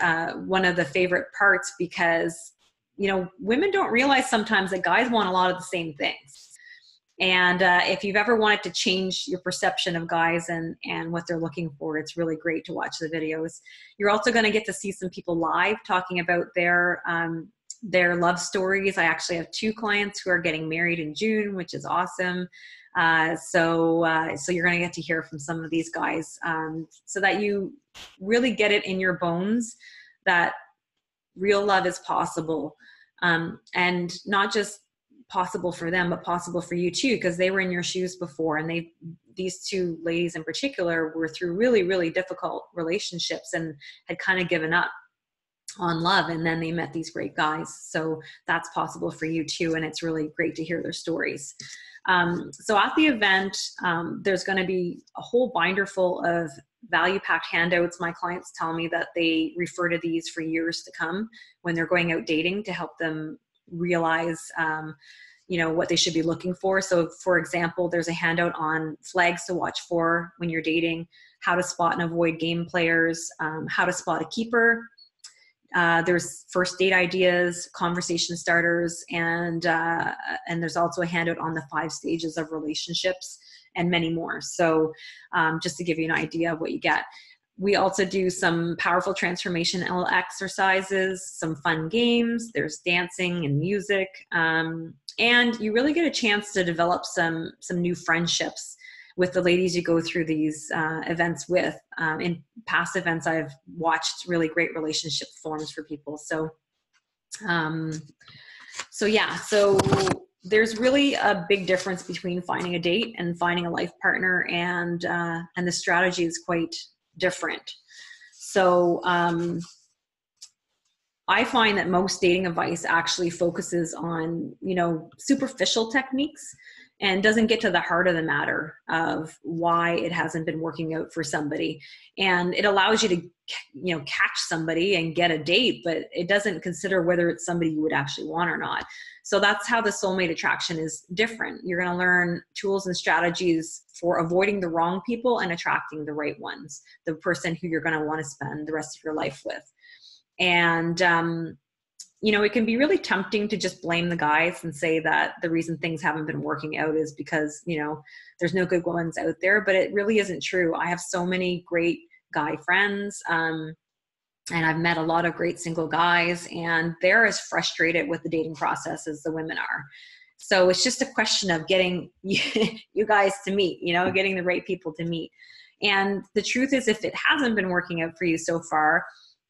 A: one of the favorite parts because, women don't realize sometimes that guys want a lot of the same things. And if you've ever wanted to change your perception of guys and what they're looking for, it's really great to watch the videos. You're also going to get to see some people live talking about their love stories. I actually have 2 clients who are getting married in June, which is awesome. So you're going to get to hear from some of these guys so that you really get it in your bones that real love is possible, and not just possible for them, but possible for you too, because they were in your shoes before, and these 2 ladies in particular were through really, really difficult relationships and had kind of given up on love, and then they met these great guys. So that's possible for you too, and it's really great to hear their stories. So at the event, there's going to be a whole binder full of value-packed handouts. My clients tell me that they refer to these for years to come when they're going out dating to help them realize what they should be looking for. So for example, there's a handout on flags to watch for when you're dating, how to spot and avoid game players, how to spot a keeper. There's first date ideas, conversation starters, and there's also a handout on the 5 stages of relationships and many more. So just to give you an idea of what you get. We also do some powerful transformation exercises, some fun games, there's dancing and music, and you really get a chance to develop some new friendships with the ladies you go through these events with. In past events, I've watched really great relationship forms for people. So yeah, so there's really a big difference between finding a date and finding a life partner, and the strategy is quite different. So I find that most dating advice actually focuses on, superficial techniques and doesn't get to the heart of the matter of why it hasn't been working out for somebody. And it allows you to, catch somebody and get a date, but it doesn't consider whether it's somebody you would actually want or not. So that's how the soulmate attraction is different. You're going to learn tools and strategies for avoiding the wrong people and attracting the right ones, the person who you're going to want to spend the rest of your life with. And, it can be really tempting to just blame the guys and say that the reason things haven't been working out is because, there's no good ones out there, but it really isn't true. I have so many great guy friends, and I've met a lot of great single guys, and they're as frustrated with the dating process as the women are. So it's just a question of getting you guys to meet, getting the right people to meet. And the truth is, if it hasn't been working out for you so far,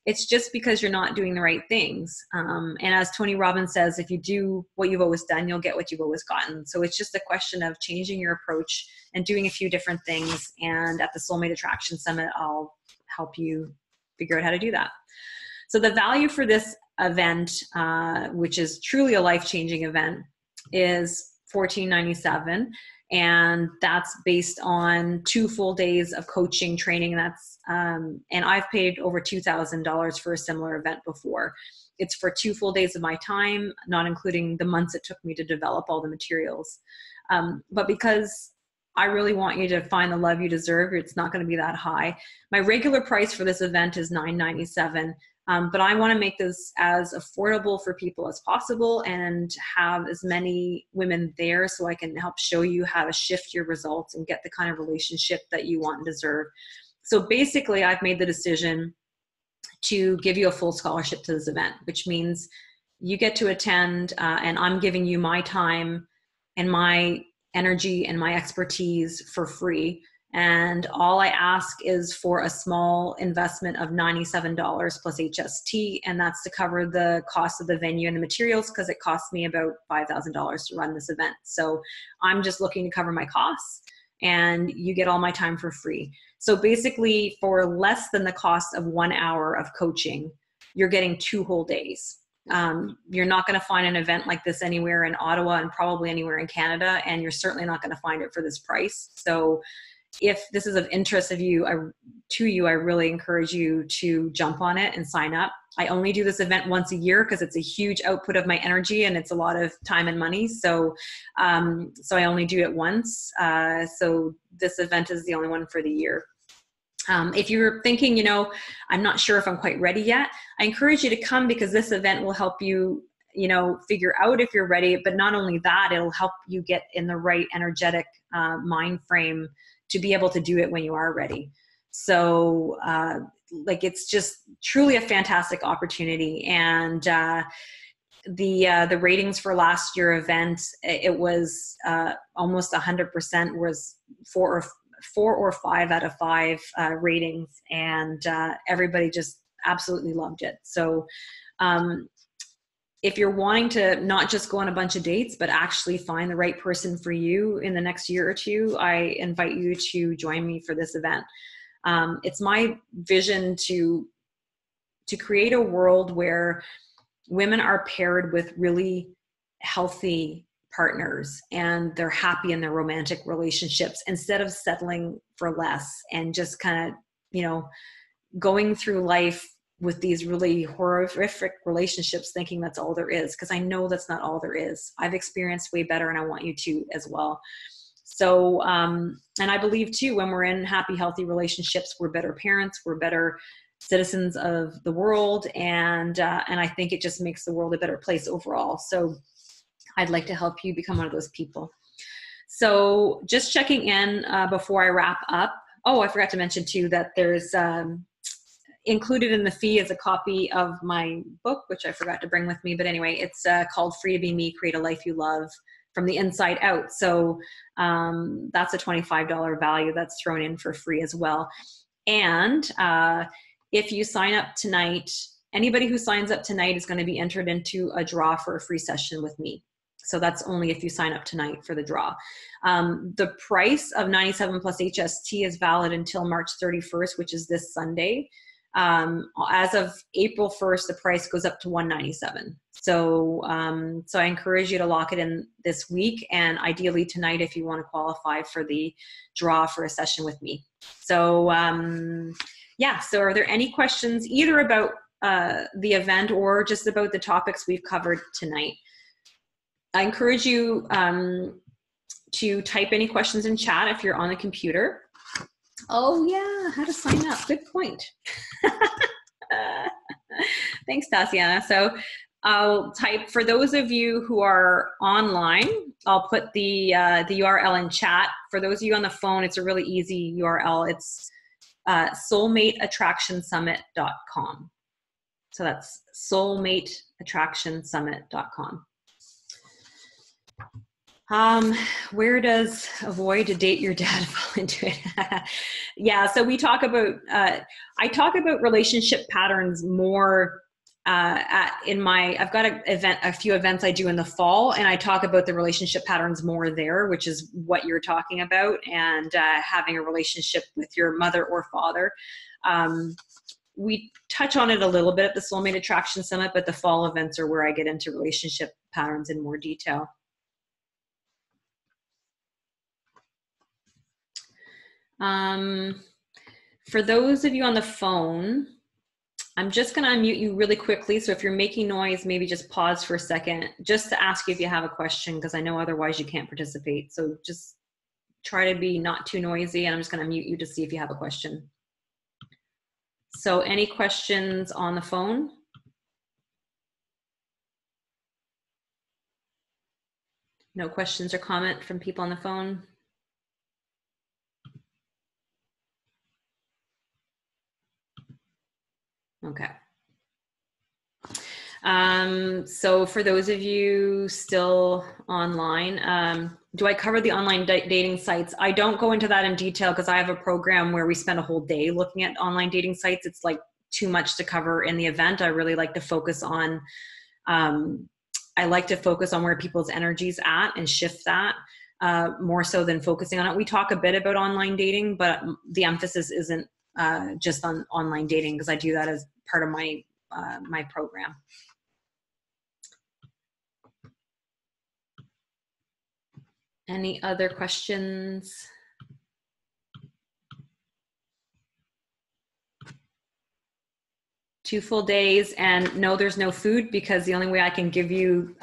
A: it's just because you're not doing the right things. And as Tony Robbins says, if you do what you've always done, you'll get what you've always gotten. So it's just a question of changing your approach and doing a few different things. And at the Soulmate Attraction Summit, I'll help you figure out how to do that. So the value for this event, which is truly a life-changing event, is $14.97. And that's based on 2 full days of coaching training. And I've paid over $2,000 for a similar event before. It's for 2 full days of my time, not including the months it took me to develop all the materials. But because I really want you to find the love you deserve, it's not going to be that high. My regular price for this event is $9.97. But I want to make this as affordable for people as possible and have as many women there so I can help show you how to shift your results and get the kind of relationship that you want and deserve. So basically, I've made the decision to give you a full scholarship to this event, which means you get to attend, and I'm giving you my time and my energy and my expertise for free. And all I ask is for a small investment of $97 plus HST, and that's to cover the cost of the venue and the materials, because it costs me about $5,000 to run this event. So I'm just looking to cover my costs, and you get all my time for free. So basically, for less than the cost of 1 hour of coaching, you're getting 2 whole days. You're not going to find an event like this anywhere in Ottawa and probably anywhere in Canada, and you're certainly not going to find it for this price. So if this is of interest to you, I really encourage you to jump on it and sign up. I only do this event once a year because it's a huge output of my energy and it's a lot of time and money. So I only do it once. So this event is the only one for the year. If you're thinking, I'm not sure if I'm quite ready yet, I encourage you to come, because this event will help you, figure out if you're ready. But not only that, it'll help you get in the right energetic mind frame to be able to do it when you are ready. So it's just truly a fantastic opportunity. And the ratings for last year event, it was almost 100% was 4 or 5 out of 5 ratings, and everybody just absolutely loved it. So if you're wanting to not just go on a bunch of dates, but actually find the right person for you in the next year or 2, I invite you to join me for this event. It's my vision to create a world where women are paired with really healthy partners and they're happy in their romantic relationships, instead of settling for less and just kind of, going through life with these really horrific relationships thinking that's all there is, because I know that's not all there is. I've experienced way better, and I want you to as well. So, and I believe too, when we're in happy, healthy relationships, we're better parents, we're better citizens of the world, and I think it just makes the world a better place overall. So I'd like to help you become one of those people. So just checking in before I wrap up. Oh, I forgot to mention too that there's included in the fee is a copy of my book, which I forgot to bring with me. But anyway, it's called Free to Be Me, Create a Life You Love from the Inside Out. So that's a $25 value that's thrown in for free as well. And if you sign up tonight, anybody who signs up tonight is going to be entered into a draw for a free session with me. So that's only if you sign up tonight for the draw. The price of 97 plus HST is valid until March 31st, which is this Sunday. As of April 1st, the price goes up to $197. So I encourage you to lock it in this week, and ideally tonight if you want to qualify for the draw for a session with me. So yeah, so are there any questions either about the event or just about the topics we've covered tonight? I encourage you to type any questions in chat if you're on the computer. Oh yeah, how to sign up. Good point. Thanks, Tatiana. So I'll type, for those of you who are online, I'll put the URL in chat. For those of you on the phone, it's a really easy URL. It's soulmateattractionsummit.com. So that's soulmateattractionsummit.com. Where does avoid to date your dad fall into it? Yeah, so we talk about, I talk about relationship patterns more I've got a few events I do in the fall, and I talk about the relationship patterns more there, which is what you're talking about, and having a relationship with your mother or father. We touch on it a little bit at the Soulmate Attraction Summit, but the fall events are where I get into relationship patterns in more detail. For those of you on the phone, I'm just going to unmute you really quickly. So if you're making noise, maybe just pause for a second just to ask you if you have a question, because I know otherwise you can't participate. So just try to be not too noisy, and I'm just going to mute you to see if you have a question. So any questions on the phone? No questions or comment from people on the phone? Okay. So for those of you still online, do I cover the online dating sites? I don't go into that in detail because I have a program where we spend a whole day looking at online dating sites. It's like too much to cover in the event. I really like to focus on, where people's energy's at and shift that more so than focusing on it. We talk a bit about online dating, but the emphasis isn't just on online dating, because I do that as part of my my program. Any other questions? 2 full days, and no, there's no food, because the only way I can give you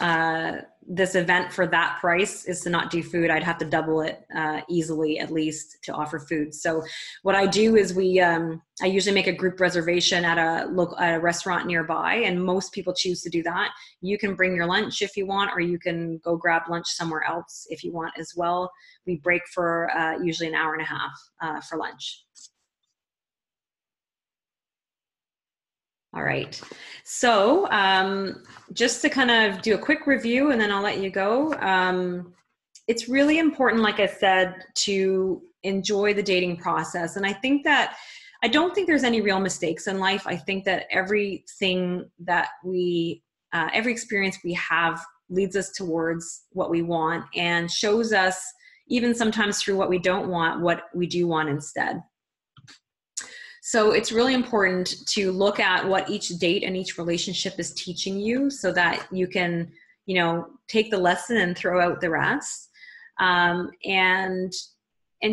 A: this event for that price is to not do food. I'd have to double it easily, at least, to offer food. So what I do is I usually make a group reservation at a restaurant nearby, and most people choose to do that. You can bring your lunch if you want, or you can go grab lunch somewhere else if you want as well. We break for usually an hour and a half for lunch. All right. So just to kind of do a quick review, and then I'll let you go. It's really important, like I said, to enjoy the dating process. And I don't think there's any real mistakes in life. I think that everything that every experience we have leads us towards what we want, and shows us, even sometimes through what we don't want, what we do want instead. So it's really important to look at what each date and each relationship is teaching you, so that you can, take the lesson and throw out the rest, and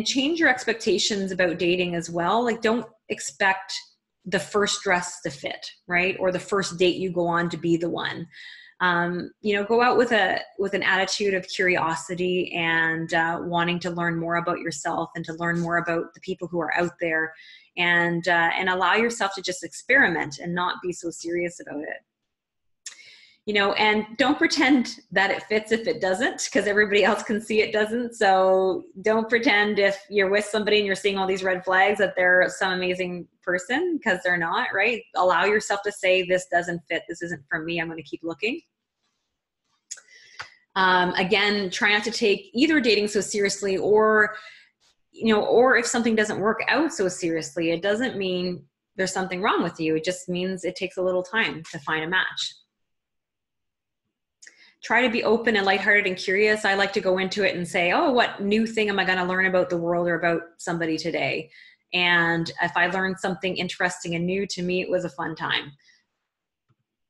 A: change your expectations about dating as well. Like, don't expect the first dress to fit, right? Or the first date you go on to be the one. Go out with an attitude of curiosity and wanting to learn more about yourself and to learn more about the people who are out there, and allow yourself to just experiment and not be so serious about it. And don't pretend that it fits if it doesn't, because everybody else can see it doesn't. So don't pretend if you're with somebody and you're seeing all these red flags that they're some amazing person, because they're not, right? Allow yourself to say, this doesn't fit, this isn't for me, I'm going to keep looking. Again, try not to take either dating so seriously, or if something doesn't work out so seriously, it doesn't mean there's something wrong with you. It just means it takes a little time to find a match. try to be open and lighthearted and curious. I like to go into it and say, oh, what new thing am I going to learn about the world or about somebody today? And if I learned something interesting and new, to me, it was a fun time,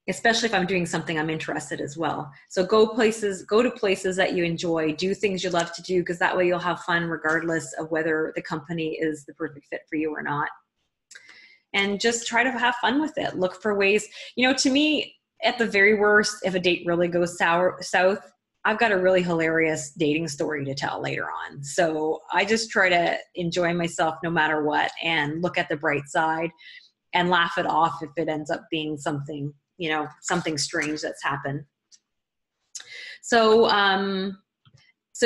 A: especially if I'm doing something I'm interested as well. So go to places that you enjoy, do things you love to do, because that way you'll have fun regardless of whether the company is the perfect fit for you or not. And just try to have fun with it. Look for ways, to me, at the very worst, if a date really goes south, I've got a really hilarious dating story to tell later on. So I just try to enjoy myself no matter what and look at the bright side and laugh it off if it ends up being something, something strange that's happened. So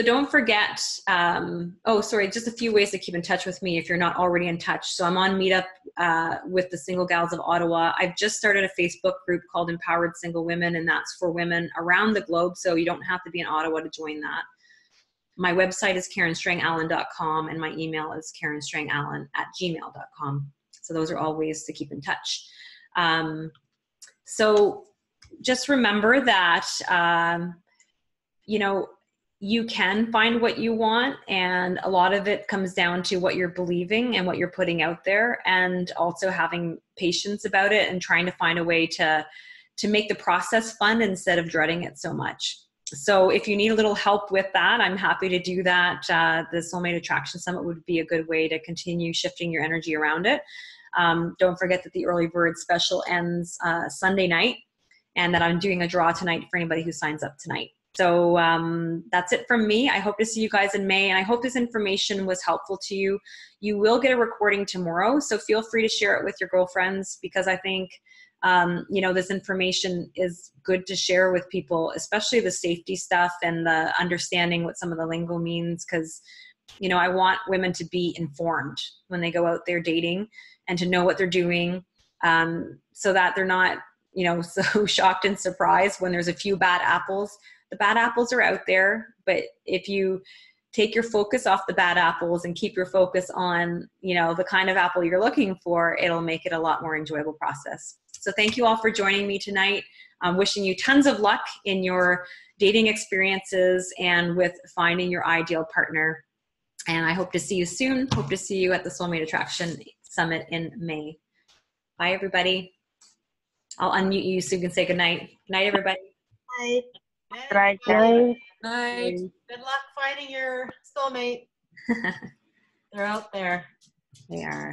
A: don't forget, just a few ways to keep in touch with me if you're not already in touch. So I'm on Meetup with the Single Gals of Ottawa. I've just started a Facebook group called Empowered Single Women, and that's for women around the globe, so you don't have to be in Ottawa to join that. My website is KarenStrangAllen.com, and my email is KarenStrangAllen@gmail.com. So those are all ways to keep in touch. So just remember that, you can find what you want, and a lot of it comes down to what you're believing and what you're putting out there, and also having patience about it and trying to find a way to make the process fun instead of dreading it so much. So if you need a little help with that, I'm happy to do that. The Soulmate Attraction Summit would be a good way to continue shifting your energy around it. Don't forget that the early bird special ends Sunday night, and that I'm doing a draw tonight for anybody who signs up tonight. So that's it from me. I hope to see you guys in May, and I hope this information was helpful to you. You will get a recording tomorrow, so feel free to share it with your girlfriends, because I think this information is good to share with people, especially the safety stuff and the understanding what some of the lingo means, because I want women to be informed when they go out there dating and to know what they're doing, so that they're not so shocked and surprised when there's a few bad apples. The bad apples are out there, but if you take your focus off the bad apples and keep your focus on, the kind of apple you're looking for, it'll make it a lot more enjoyable process. So thank you all for joining me tonight. I'm wishing you tons of luck in your dating experiences and with finding your ideal partner. And I hope to see you soon. Hope to see you at the Soulmate Attraction Summit in May. Bye, everybody. I'll unmute you so you can say goodnight. Good night, everybody.
B: Bye.
C: Right.
B: Night.
C: Good luck finding your soulmate. They're out there.
A: They are.